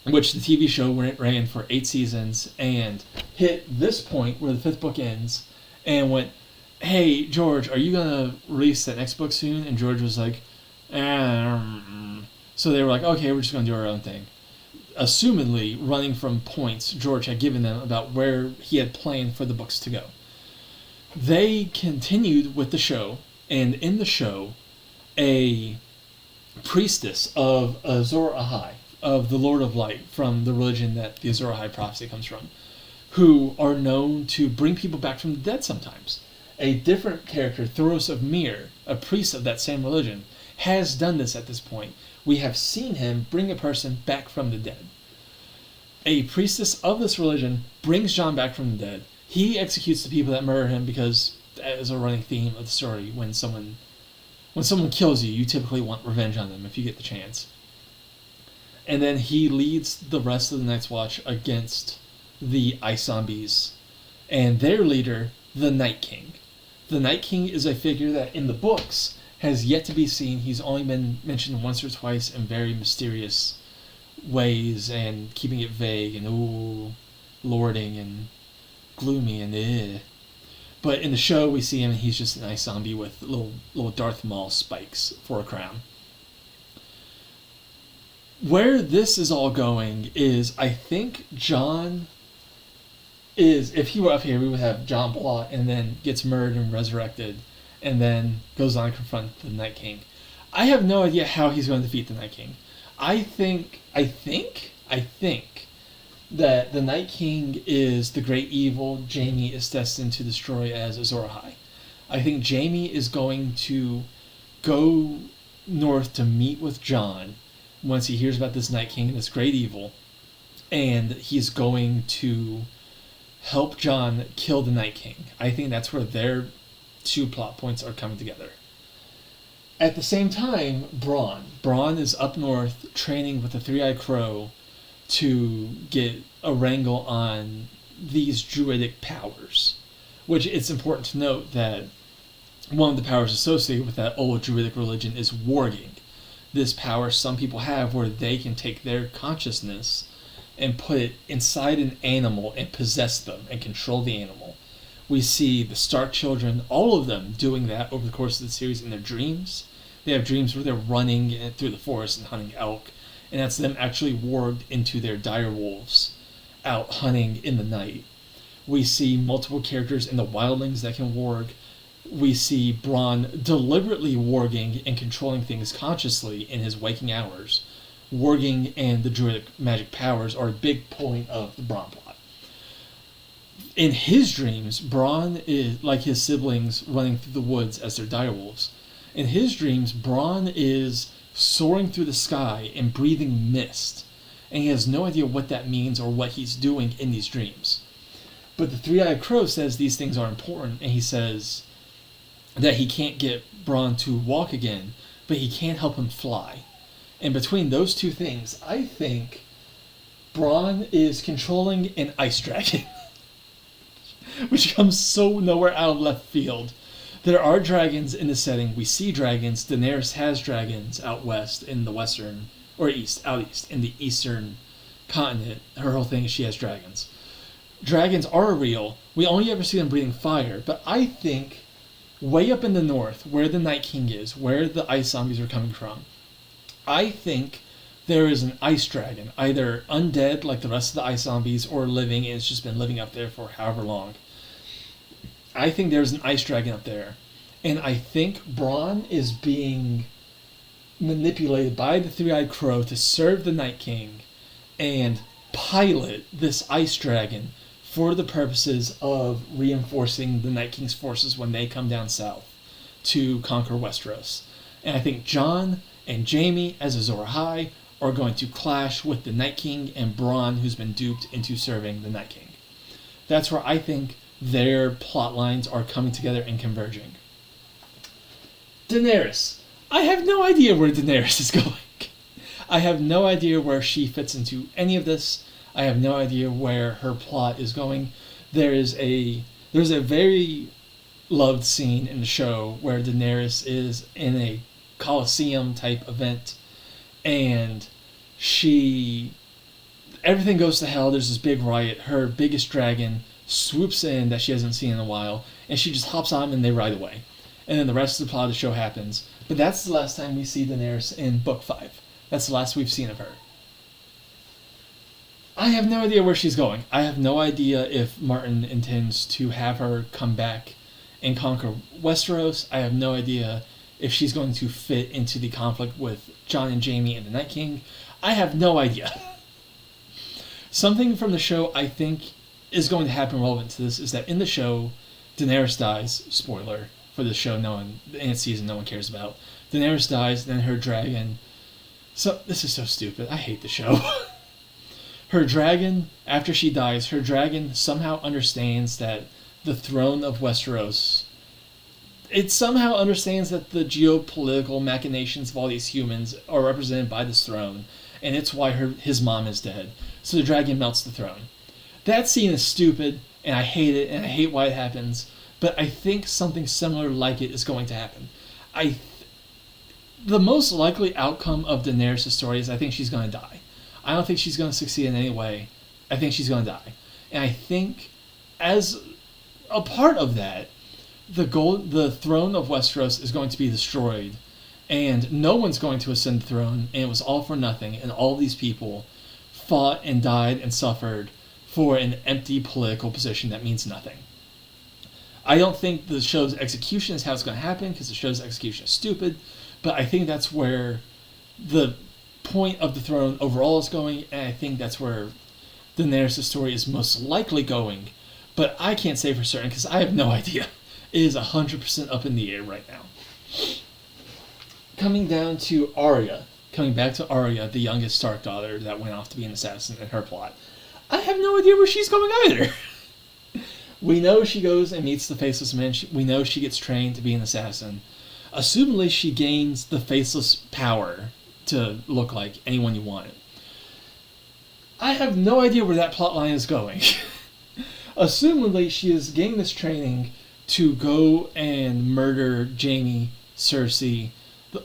which the TV show ran for 8 seasons and hit this point where the 5th book ends and went, hey, George, are you going to release that next book soon? And George was like, So they were like, okay, we're just going to do our own thing. Assumedly, running from points George had given them about where he had planned for the books to go. They continued with the show, and in the show, a priestess of Azor Ahai, of the Lord of Light, from the religion that the Azor Ahai prophecy comes from, who are known to bring people back from the dead sometimes. A different character, Thoros of Myr, a priest of that same religion, has done this at this point. We have seen him bring a person back from the dead. A priestess of this religion brings Jon back from the dead. He executes the people that murder him because, as a running theme of the story, when someone kills you, you typically want revenge on them if you get the chance. And then he leads the rest of the Night's Watch against the ice zombies and their leader, the Night King. The Night King is a figure that in the books has yet to be seen. He's only been mentioned once or twice in very mysterious ways and keeping it vague and lording and gloomy and But in the show we see him and he's just an ice zombie with little Darth Maul spikes for a crown. Where this is all going is, I think Jon is, if he were up here, we would have Jon Blot and then gets murdered and resurrected and then goes on to confront the Night King. I have no idea how he's going to defeat the Night King. I think that the Night King is the great evil Jaime is destined to destroy as Azor Ahai. I think Jaime is going to go north to meet with Jon once he hears about this Night King and this great evil, and he's going to help Jon kill the Night King. I think that's where their 2 plot points are coming together. At the same time, Bronn is up north training with the Three-Eyed Crow to get a wrangle on these druidic powers, which it's important to note that one of the powers associated with that old druidic religion is warging. This power some people have where they can take their consciousness and put it inside an animal and possess them and control the animal. We see the Stark children, all of them, doing that over the course of the series in their dreams. They have dreams where they're running through the forest and hunting elk, and that's them actually warged into their dire wolves out hunting in the night. We see multiple characters in the wildlings that can warg. We see Bronn deliberately warging and controlling things consciously in his waking hours. Warging and the druidic magic powers are a big point of the Bronn plot. In his dreams, Bronn is like his siblings running through the woods as their direwolves. In his dreams, Bronn is soaring through the sky and breathing mist, and he has no idea what that means or what he's doing in these dreams. But the Three-Eyed Crow says these things are important, and he says that he can't get Bronn to walk again, but he can help him fly. And between those two things, I think Bronn is controlling an ice dragon, which comes so nowhere out of left field. There are dragons in the setting. We see dragons. Daenerys has dragons out west in the western, or east, out east, in the eastern continent. Her whole thing is she has dragons. Dragons are real. We only ever see them breathing fire, but I think way up in the north, where the Night King is, where the ice zombies are coming from, I think there is an ice dragon, either undead like the rest of the ice zombies, or living, and it's just been living up there for however long. I think there's an ice dragon up there. And I think Bronn is being manipulated by the Three-Eyed Crow to serve the Night King and pilot this ice dragon for the purposes of reinforcing the Night King's forces when they come down south to conquer Westeros. And I think Jon and Jaime as Azor Ahai are going to clash with the Night King and Bronn, who's been duped into serving the Night King. That's where I think their plot lines are coming together and converging. Daenerys. I have no idea where Daenerys is going. I have no idea where she fits into any of this. I have no idea where her plot is going. There's a very loved scene in the show where Daenerys is in a Colosseum type event, and everything goes to hell. There's this big riot. Her biggest dragon swoops in that she hasn't seen in a while, and she just hops on and they ride away. And then the rest of the plot of the show happens. But that's the last time we see Daenerys in Book 5. That's the last we've seen of her. I have no idea where she's going. I have no idea if Martin intends to have her come back and conquer Westeros. I have no idea if she's going to fit into the conflict with Jon and Jaime and the Night King. I have no idea. Something from the show I think is going to happen relevant to this is that in the show, Daenerys dies. Spoiler for the show, in its season no one cares about. Daenerys dies, then her dragon... So, this is so stupid. I hate the show. Her dragon, after she dies, her dragon somehow understands that the throne of Westeros... It somehow understands that the geopolitical machinations of all these humans are represented by this throne, and it's why his mom is dead. So the dragon melts the throne. That scene is stupid, and I hate it, and I hate why it happens, but I think something similar like it is going to happen. The most likely outcome of Daenerys' story is I think she's going to die. I don't think she's going to succeed in any way. I think she's going to die. And I think, as a part of that, the throne of Westeros is going to be destroyed, and no one's going to ascend the throne, and it was all for nothing, and all these people fought and died and suffered for an empty political position that means nothing. I don't think the show's execution is how it's going to happen, because the show's execution is stupid, but I think that's where the point of the throne overall is going, and I think that's where Daenerys' story is most likely going, but I can't say for certain, because I have no idea. It is 100% up in the air right now. Coming back to Arya, the youngest Stark daughter that went off to be an assassin in her plot. I have no idea where she's going either. We know she goes and meets the Faceless Men. We know she gets trained to be an assassin. Assumably, she gains the Faceless power to look like anyone you want. I have no idea where that plotline is going. Assumably, she is getting this training to go and murder Jaime, Cersei,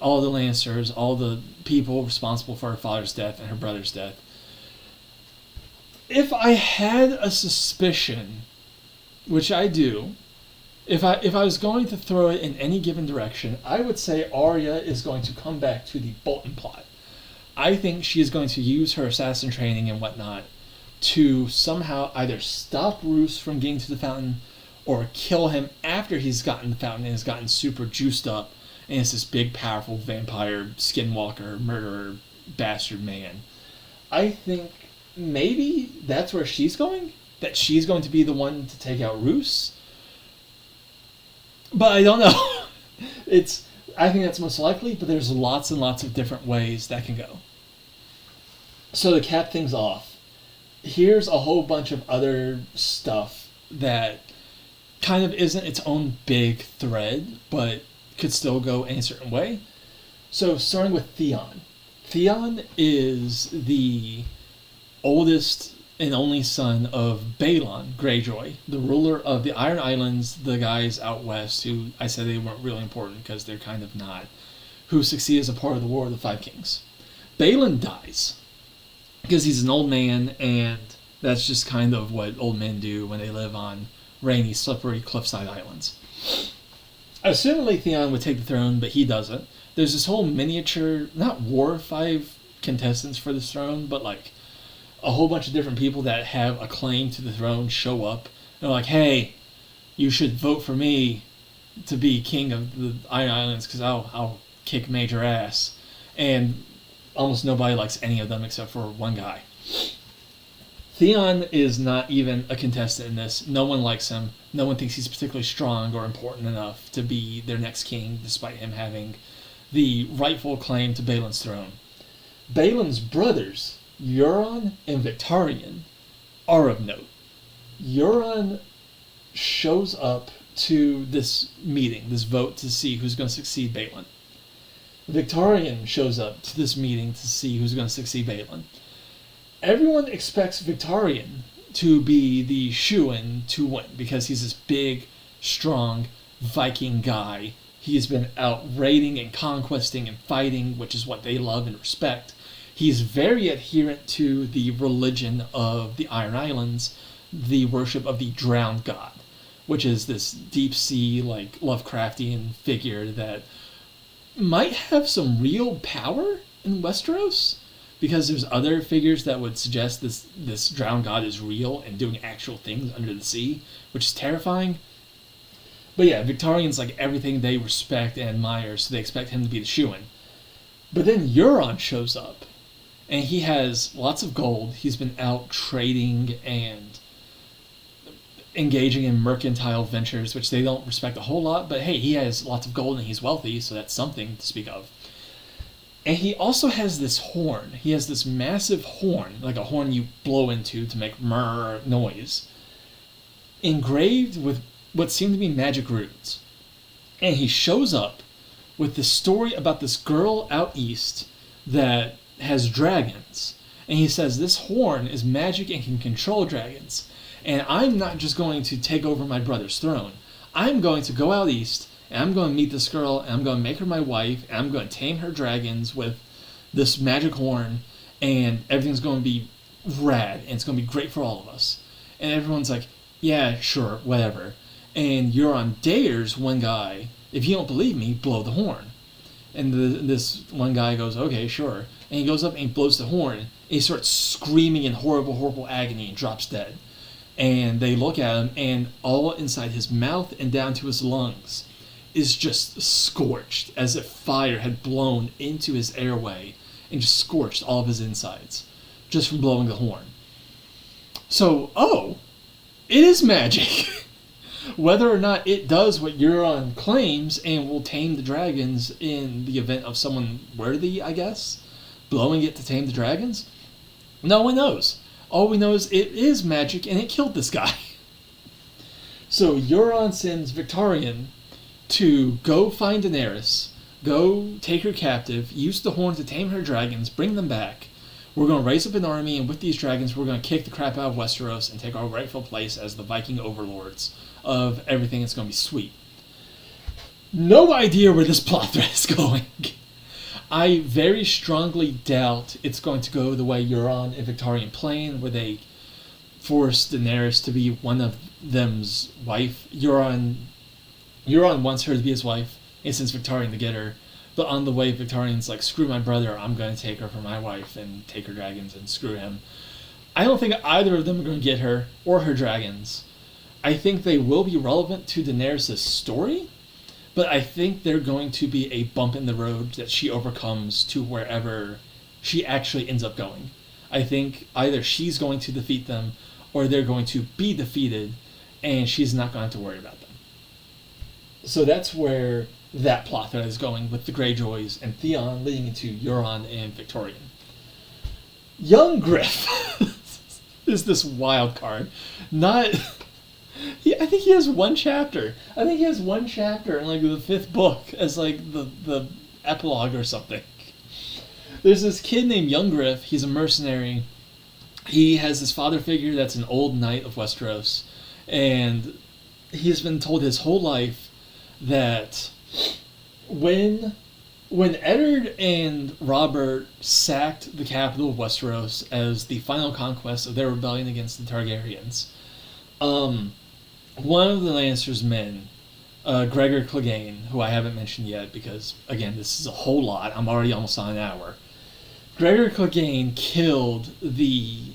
all the Lannisters, all the people responsible for her father's death and her brother's death. If I had a suspicion, which I do, if I was going to throw it in any given direction, I would say Arya is going to come back to the Bolton plot. I think she is going to use her assassin training and whatnot to somehow either stop Roose from getting to the fountain or kill him after he's gotten the fountain and has gotten super juiced up and is this big, powerful vampire, skinwalker, murderer, bastard man. I think maybe that's where she's going? That she's going to be the one to take out Roose? But I don't know. I think that's most likely, but there's lots and lots of different ways that can go. So to cap things off, here's a whole bunch of other stuff that kind of isn't its own big thread, but could still go in a certain way. So starting with Theon. Theon is the oldest and only son of Balon Greyjoy, the ruler of the Iron Islands, the guys out west who I said they weren't really important because they're kind of not, who succeed as a part of the War of the Five Kings. Balon dies because he's an old man, and that's just kind of what old men do when they live on rainy, slippery cliffside islands. Assumedly Theon would take the throne, but he doesn't. There's this whole miniature, not War of Five contestants for this throne, but like a whole bunch of different people that have a claim to the throne show up. And they're like, hey, you should vote for me to be king of the Iron Islands because I'll kick major ass. And almost nobody likes any of them except for one guy. Theon is not even a contestant in this. No one likes him. No one thinks he's particularly strong or important enough to be their next king, despite him having the rightful claim to Balon's throne. Balon's brothers, Euron and Victarion, are of note. Euron shows up to this meeting, this vote to see who's going to succeed Balon. Victarion shows up to this meeting to see who's going to succeed Balon. Everyone expects Victarion to be the shoo-in to win because he's this big, strong Viking guy. He's been out raiding and conquesting and fighting, which is what they love and respect. He's very adherent to the religion of the Iron Islands, the worship of the drowned god, which is this deep sea, like Lovecraftian figure that might have some real power in Westeros, because there's other figures that would suggest this drowned god is real and doing actual things under the sea, which is terrifying. But yeah, Victarion's like everything they respect and admire, so they expect him to be the shoo-in. But then Euron shows up, and he has lots of gold. He's been out trading and engaging in mercantile ventures, which they don't respect a whole lot, but hey, he has lots of gold and he's wealthy, so that's something to speak of. And he also has this horn. He has this massive horn, like a horn you blow into to make murr noise, engraved with what seem to be magic runes. And he shows up with this story about this girl out east that has dragons. And he says this horn is magic and can control dragons. And I'm not just going to take over my brother's throne. I'm going to go out east, and I'm going to meet this girl, and I'm going to make her my wife, and I'm going to tame her dragons with this magic horn, and everything's going to be rad, and it's going to be great for all of us. And everyone's like, yeah, sure, whatever. And Euron dares one guy, if you don't believe me, blow the horn. And this one guy goes, okay, sure. And he goes up and he blows the horn, and he starts screaming in horrible, horrible agony and drops dead. And they look at him, and all inside his mouth and down to his lungs is just scorched, as if fire had blown into his airway and just scorched all of his insides, just from blowing the horn. So, it is magic. Whether or not it does what Euron claims and will tame the dragons in the event of someone worthy, I guess, blowing it to tame the dragons, no one knows. All we know is it is magic and it killed this guy. So Euron sends Victarion to go find Daenerys, go take her captive, use the horn to tame her dragons, bring them back. We're going to raise up an army, and with these dragons, we're going to kick the crap out of Westeros and take our rightful place as the Viking overlords of everything. It's going to be sweet. No idea where this plot thread is going. I very strongly doubt it's going to go the way Euron and Victarion plan, where they force Daenerys to be one of them's wife. Euron wants her to be his wife, and sends Victarion to get her. But on the way, Victarion's like, screw my brother, I'm going to take her for my wife and take her dragons and screw him. I don't think either of them are going to get her or her dragons. I think they will be relevant to Daenerys' story, but I think they're going to be a bump in the road that she overcomes to wherever she actually ends up going. I think either she's going to defeat them or they're going to be defeated and she's not going to have to worry about them. So that's where that plot thread is going, with the Greyjoys and Theon leading into Euron and Victarion. Young Griff is this wild card. I think he has one chapter. I think he has one chapter in like the 5th book as like the epilogue or something. There's this kid named Young Griff. He's a mercenary. he has this father figure that's an old knight of Westeros, and he's been told his whole life that when Eddard and Robert sacked the capital of Westeros as the final conquest of their rebellion against the Targaryens, one of the Lannisters' men, Gregor Clegane, who I haven't mentioned yet because, again, this is a whole lot. I'm already almost on an hour. Gregor Clegane killed the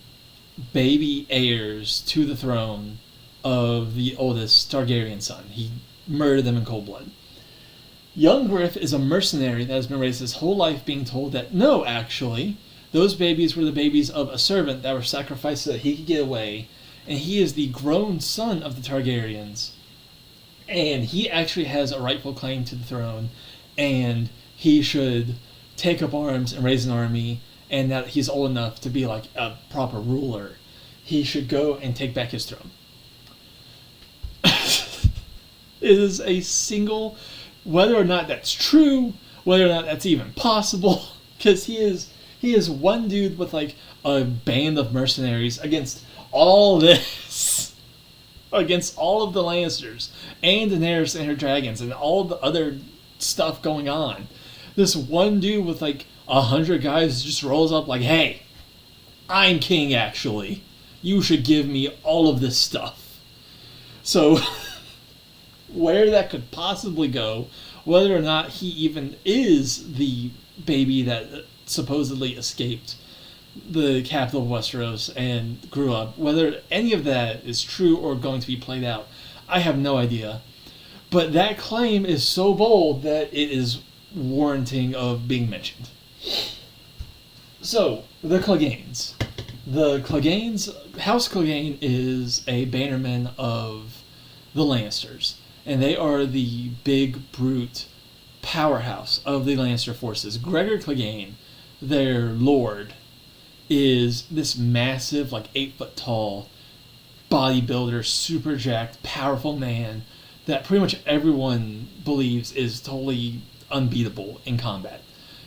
baby heirs to the throne of the oldest Targaryen son. He murdered them in cold blood. Young Griff is a mercenary that has been raised his whole life being told that, no, actually, those babies were the babies of a servant that were sacrificed so that he could get away, and he is the grown son of the Targaryens, and he actually has a rightful claim to the throne, and he should take up arms and raise an army, and that he's old enough to be like a proper ruler. He should go and take back his throne. It is a single, whether or not that's true, whether or not that's even possible, because he is one dude with like a band of mercenaries against all this, against all of the Lannisters and Daenerys and her dragons and all the other stuff going on. This one dude with like 100 guys just rolls up like, hey, I'm king actually. You should give me all of this stuff. So where that could possibly go, whether or not he even is the baby that supposedly escaped the capital of Westeros and grew up, whether any of that is true or going to be played out, I have no idea. But that claim is so bold that it is warranting of being mentioned. So, the Cleganes. The Cleganes, House Clegane is a bannerman of the Lannisters, and they are the big, brute powerhouse of the Lannister forces. Gregor Clegane, their lord, is this massive, like 8-foot tall bodybuilder, super jacked, powerful man that pretty much everyone believes is totally unbeatable in combat.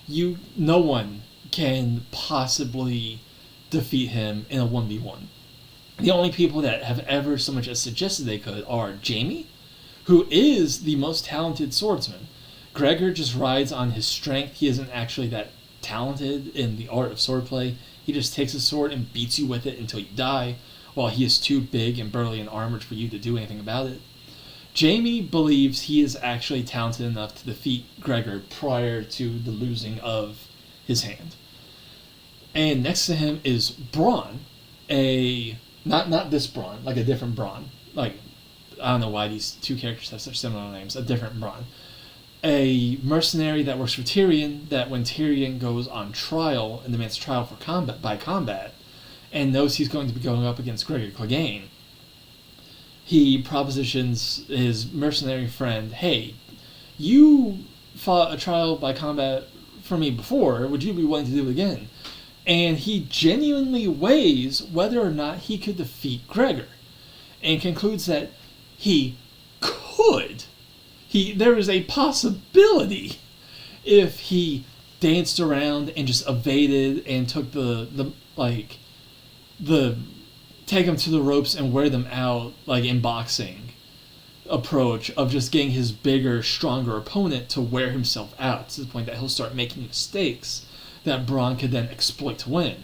No one can possibly defeat him in a 1v1. The only people that have ever so much as suggested they could are Jaime, who is the most talented swordsman. Gregor just rides on his strength. He isn't actually that talented in the art of swordplay. He just takes a sword and beats you with it until you die, while he is too big and burly and armored for you to do anything about it. Jaime believes he is actually talented enough to defeat Gregor prior to the losing of his hand. And next to him is Bronn, not this Bronn, like a different Bronn. Like, I don't know why these two characters have such similar names. A different Bronn. A mercenary that works for Tyrion, that when Tyrion goes on trial and demands trial for combat, and knows he's going to be going up against Gregor Clegane, he propositions his mercenary friend, hey, you fought a trial by combat for me before, would you be willing to do it again? And he genuinely weighs whether or not he could defeat Gregor, and concludes that he could. There is a possibility if he danced around and just evaded and took the take them to the ropes and wear them out like in boxing approach of just getting his bigger, stronger opponent to wear himself out to the point that he'll start making mistakes that Bronn could then exploit to win.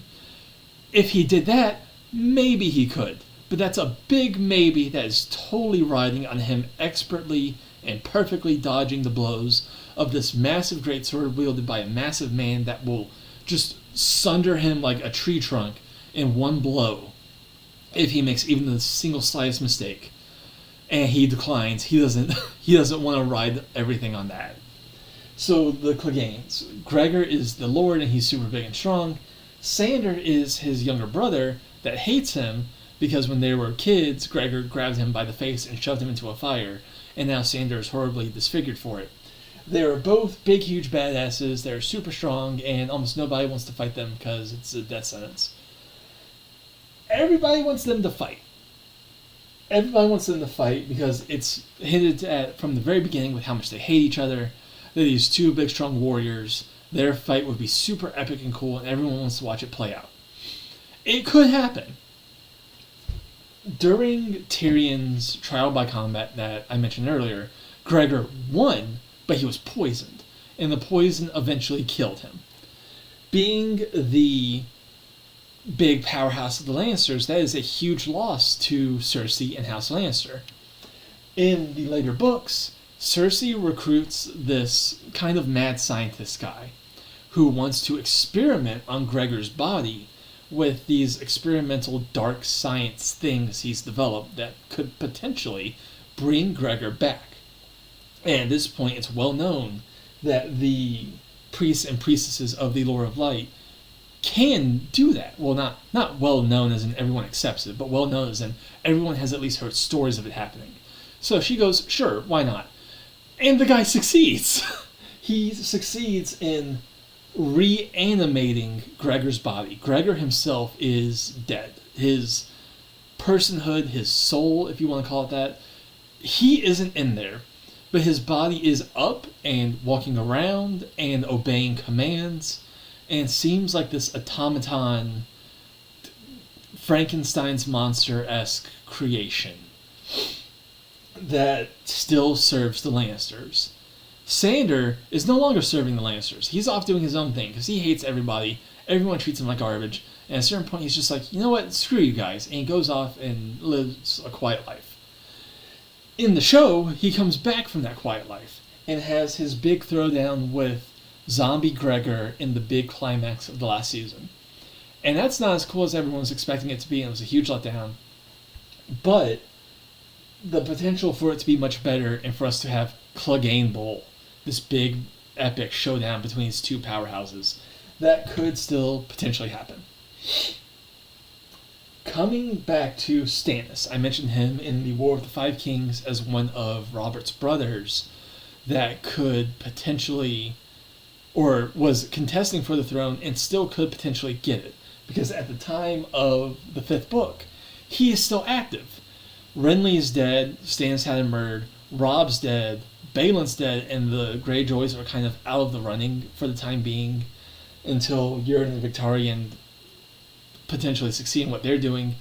If he did that, maybe he could. But that's a big maybe that is totally riding on him expertly and perfectly dodging the blows of this massive greatsword wielded by a massive man that will just sunder him like a tree trunk in one blow if he makes even the single slightest mistake. And he declines. He doesn't want to ride everything on that. So the Cleganes. Gregor is the lord and he's super big and strong. Sandor is his younger brother that hates him because when they were kids, Gregor grabbed him by the face and shoved him into a fire, and now Sandor is horribly disfigured for it. They are both big, huge badasses. They're super strong, and almost nobody wants to fight them because it's a death sentence. Everybody wants them to fight. Everybody wants them to fight because it's hinted at from the very beginning with how much they hate each other. They're these two big, strong warriors. Their fight would be super epic and cool, and everyone wants to watch it play out. It could happen. During Tyrion's trial by combat that I mentioned earlier, Gregor won, but he was poisoned, and the poison eventually killed him. Being the big powerhouse of the Lannisters, that is a huge loss to Cersei and House Lannister. In the later books, Cersei recruits this kind of mad scientist guy who wants to experiment on Gregor's body with these experimental dark science things he's developed that could potentially bring Gregor back. And at this point, it's well known that the priests and priestesses of the Lord of Light can do that. Well, not well known as in everyone accepts it, but well known as in everyone has at least heard stories of it happening. So she goes, sure, why not? And the guy succeeds. He succeeds in reanimating Gregor's body. Gregor himself is dead. His personhood, his soul, if you want to call it that, he isn't in there. But his body is up and walking around and obeying commands and seems like this automaton, Frankenstein's monster-esque creation that still serves the Lannisters. Sander is no longer serving the Lannisters. He's off doing his own thing because he hates everybody. Everyone treats him like garbage. And at a certain point, he's just like, you know what? Screw you guys. And he goes off and lives a quiet life. In the show, he comes back from that quiet life and has his big throwdown with Zombie Gregor in the big climax of the last season. And that's not as cool as everyone was expecting it to be, and it was a huge letdown. But the potential for it to be much better and for us to have Clegane Bowl, this big epic showdown between these two powerhouses, that could still potentially happen. Coming back to Stannis, I mentioned him in the War of the Five Kings as one of Robert's brothers that could potentially, or was contesting for the throne and still could potentially get it. Because at the time of the fifth book, he is still active. Renly is dead, Stannis had him murdered, Robb's dead, Baelin's dead, and the Greyjoys are kind of out of the running for the time being until Euron and Victarion potentially succeed in what they're doing.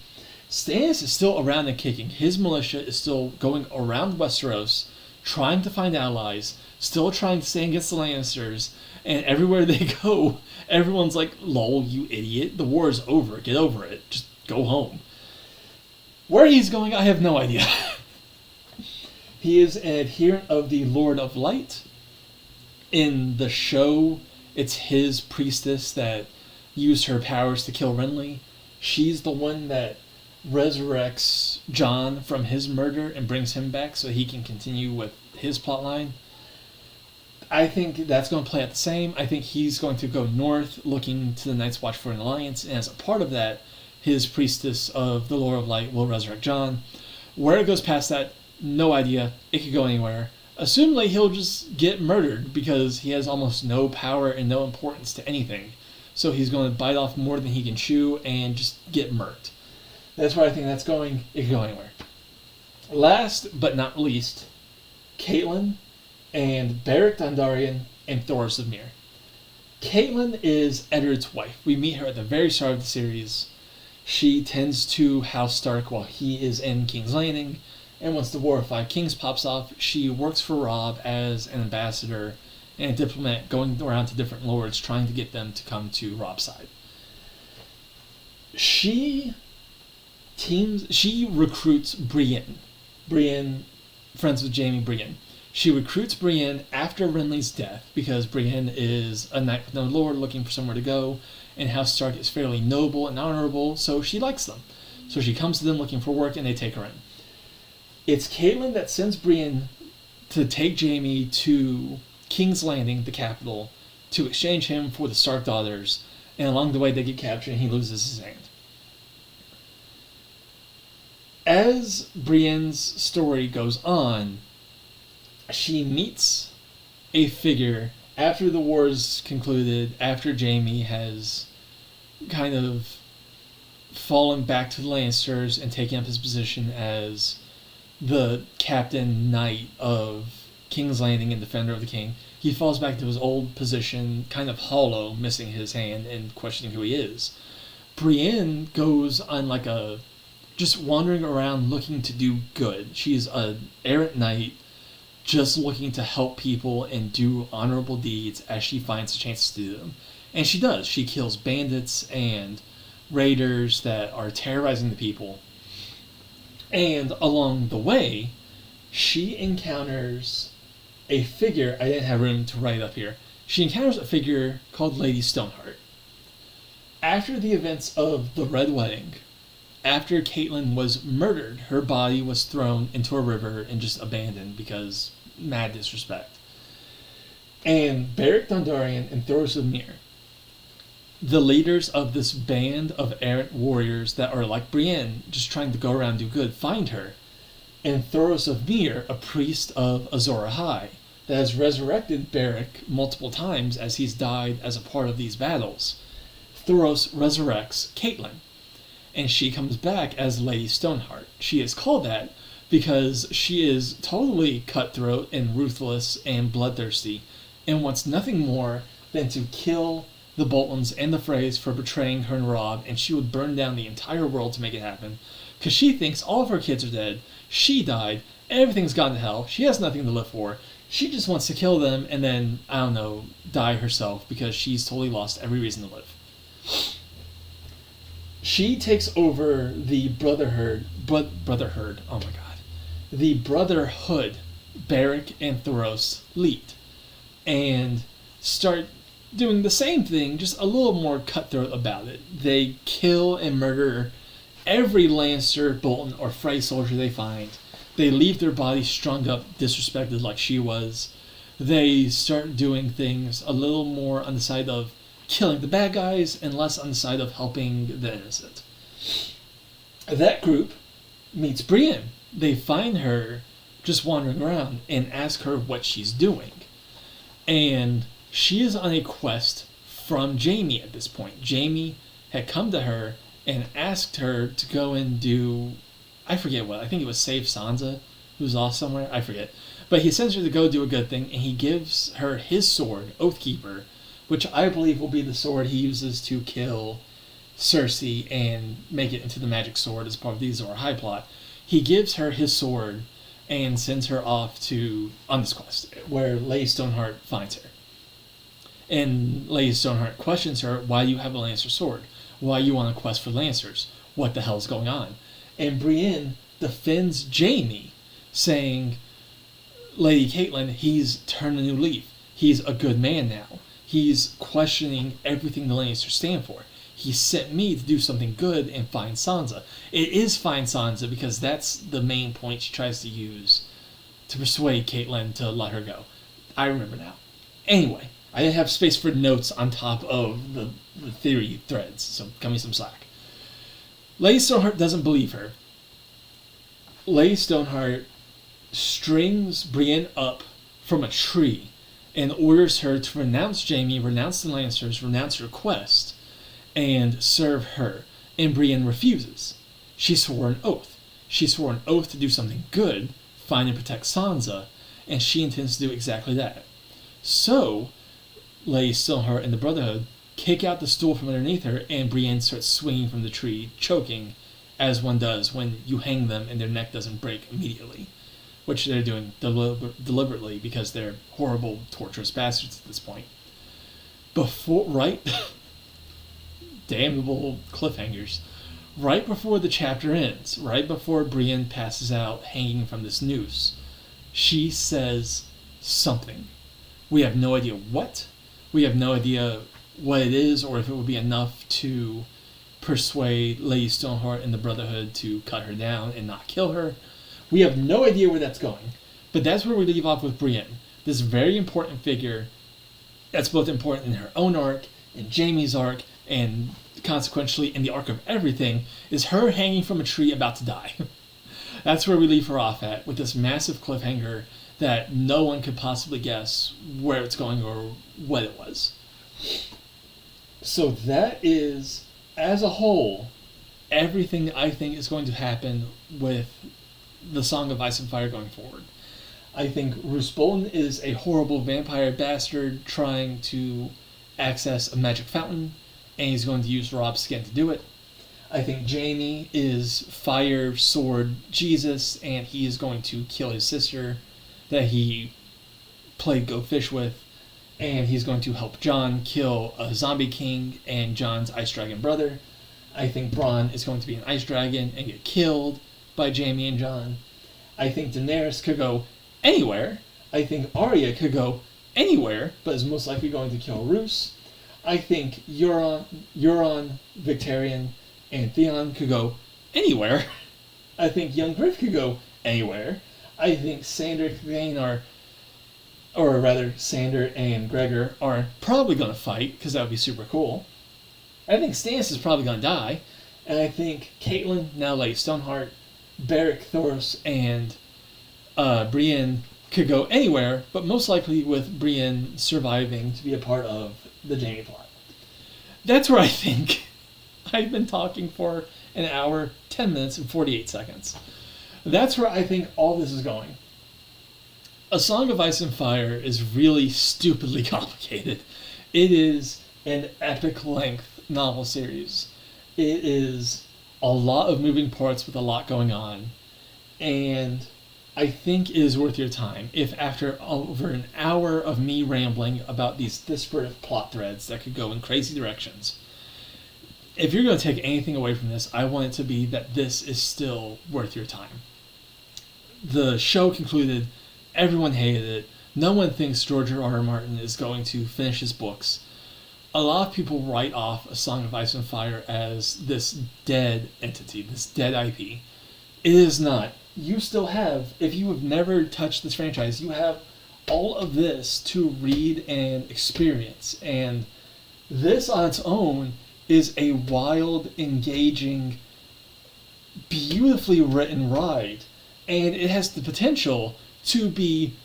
Stannis is still around and kicking. His militia is still going around Westeros, trying to find allies, still trying to stand against the Lannisters, and everywhere they go, everyone's like, lol, you idiot, the war is over, get over it, just go home. Where he's going, I have no idea. He is an adherent of the Lord of Light. In the show, it's his priestess that used her powers to kill Renly. She's the one that resurrects Jon from his murder and brings him back so he can continue with his plotline. I think that's going to play out the same. I think he's going to go north, looking to the Night's Watch for an alliance, and as a part of that, his priestess of the Lord of Light will resurrect Jon. Where it goes past that, no idea. It could go anywhere. Assumedly, he'll just get murdered because he has almost no power and no importance to anything. So he's going to bite off more than he can chew and just get murked. That's where I think that's going. It could go anywhere. Last but not least, Catelyn and Beric Dondarrion and Thoros of Myr. Catelyn is Eddard's wife. We meet her at the very start of the series. She tends to House Stark while he is in King's Landing, and once the War of Five Kings pops off, she works for Robb as an ambassador and a diplomat going around to different lords trying to get them to come to Robb's side. She recruits Brienne. Brienne, friends with Jaime Brienne. She recruits Brienne after Renly's death because Brienne is a knight with no lord looking for somewhere to go, and House Stark is fairly noble and honorable, so she likes them. So she comes to them looking for work, and they take her in. It's Catelyn that sends Brienne to take Jaime to King's Landing, the capital, to exchange him for the Stark daughters, and along the way they get captured and he loses his hand. As Brienne's story goes on, she meets a figure after the war's concluded, after Jaime has kind of fallen back to the Lannisters and taken up his position as the captain knight of King's Landing and defender of the king. He falls back to his old position, kind of hollow, missing his hand and questioning who he is. Brienne goes on like just wandering around looking to do good. She's an errant knight just looking to help people and do honorable deeds as she finds a chance to do them. And she does. She kills bandits and raiders that are terrorizing the people. And along the way, she encounters a figure. I didn't have room to write up here. She encounters a figure called Lady Stoneheart. After the events of the Red Wedding, after Catelyn was murdered, her body was thrown into a river and just abandoned because mad disrespect. And Beric Dondarrion and Thoros of Myr, the leaders of this band of errant warriors that are like Brienne, just trying to go around and do good, find her. And Thoros of Myr, a priest of Azor Ahai, that has resurrected Beric multiple times as he's died as a part of these battles. Thoros resurrects Catelyn, and she comes back as Lady Stoneheart. She is called that because she is totally cutthroat and ruthless and bloodthirsty, and wants nothing more than to kill the Boltons and the Freys for betraying her and Robb, and she would burn down the entire world to make it happen, because she thinks all of her kids are dead, she died, everything's gone to hell, she has nothing to live for, she just wants to kill them and then, I don't know, die herself because she's totally lost every reason to live. She takes over the Brotherhood, oh my god, the Brotherhood Beric and Thoros lead, and start doing the same thing, just a little more cutthroat about it. They kill and murder every Lannister, Bolton, or Frey soldier they find. They leave their bodies strung up, disrespected like she was. They start doing things a little more on the side of killing the bad guys and less on the side of helping the innocent. That group meets Brienne. They find her just wandering around and ask her what she's doing. And she is on a quest from Jaime at this point. Jaime had come to her and asked her to go and do, I forget what, I think it was save Sansa, who's off somewhere, I forget. But he sends her to go do a good thing, and he gives her his sword, Oathkeeper, which I believe will be the sword he uses to kill Cersei and make it into the magic sword as part of the Azor Ahai plot. He gives her his sword and sends her off on this quest, where Lady Stoneheart finds her. And Lady Stoneheart questions her, why do you have a Lancer sword? Why you on a quest for Lancers? What the hell is going on? And Brienne defends Jaime, saying, Lady Catelyn, he's turned a new leaf. He's a good man now. He's questioning everything the Lannisters stand for. He sent me to do something good and find Sansa. It is find Sansa because that's the main point she tries to use to persuade Catelyn to let her go. I remember now. Anyway, I didn't have space for notes on top of the theory threads, so cut me some slack. Lady Stoneheart doesn't believe her. Lady Stoneheart strings Brienne up from a tree and orders her to renounce Jaime, renounce the Lancers, renounce her quest, and serve her. And Brienne refuses. She swore an oath. She swore an oath to do something good, find and protect Sansa, and she intends to do exactly that. So, Lady Stoneheart and the Brotherhood kick out the stool from underneath her, and Brienne starts swinging from the tree, choking, as one does when you hang them and their neck doesn't break immediately, which they're doing deliberately because they're horrible, torturous bastards at this point. Damnable cliffhangers. Right before the chapter ends, right before Brienne passes out hanging from this noose, she says something. We have no idea what. We have no idea what it is or if it would be enough to persuade Lady Stoneheart and the Brotherhood to cut her down and not kill her. We have no idea where that's going. But that's where we leave off with Brienne. This very important figure that's both important in her own arc, in Jaime's arc, and consequentially in the arc of everything, is her hanging from a tree about to die. That's where we leave her off at, with this massive cliffhanger that no one could possibly guess where it's going or what it was. So that is, as a whole, everything I think is going to happen with the Song of Ice and Fire going forward. I think Roose Bolton is a horrible vampire bastard trying to access a magic fountain and he's going to use Rob's skin to do it. I think Jamie is fire sword Jesus, and he is going to kill his sister that he played Go Fish with, and he's going to help Jon kill a zombie king and Jon's ice dragon brother. I think Bronn is going to be an ice dragon and get killed by Jamie and Jon. I think Daenerys could go anywhere. I think Arya could go anywhere, but is most likely going to kill Roose. I think Euron, Victarion, and Theon could go anywhere. I think young Griff could go anywhere. I think Sandor and Gregor are probably going to fight, because that would be super cool. I think Stannis is probably going to die. And I think Catelyn, now Lady Stoneheart, Beric, Thoros, and Brienne could go anywhere, but most likely with Brienne surviving to be a part of the Jaime plot. That's where I think I've been talking for an hour, 10 minutes, and 48 seconds. That's where I think all this is going. A Song of Ice and Fire is really stupidly complicated. It is an epic length novel series. It is a lot of moving parts with a lot going on. And I think it is worth your time if after over an hour of me rambling about these disparate plot threads that could go in crazy directions, if you're going to take anything away from this, I want it to be that this is still worth your time. The show concluded, everyone hated it, no one thinks George R.R. Martin is going to finish his books. A lot of people write off A Song of Ice and Fire as this dead entity, this dead IP. It is not. You still have, if you have never touched this franchise, you have all of this to read and experience. And this on its own is a wild, engaging, beautifully written ride. And it has the potential to be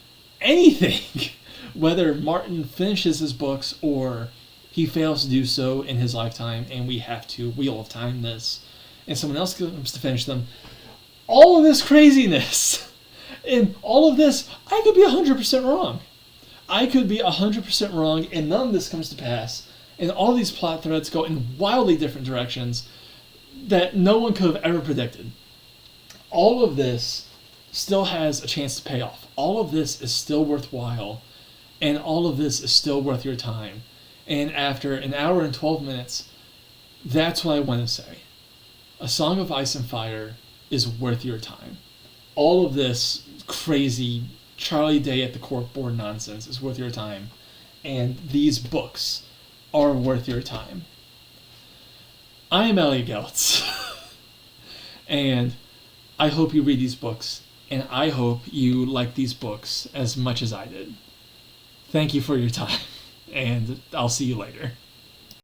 anything, whether Martin finishes his books or he fails to do so in his lifetime and we have to Wheel of Time this and someone else comes to finish them. All of this craziness and all of this, I could be 100% wrong. I could be 100% wrong and none of this comes to pass. And all these plot threads go in wildly different directions that no one could have ever predicted. All of this still has a chance to pay off. All of this is still worthwhile. And all of this is still worth your time. And after an hour and 12 minutes, that's what I want to say. A Song of Ice and Fire is worth your time. All of this crazy Charlie Day at the corkboard nonsense is worth your time. And these books are worth your time. I am Elliot Geltz. And I hope you read these books. And I hope you like these books as much as I did. Thank you for your time. And I'll see you later.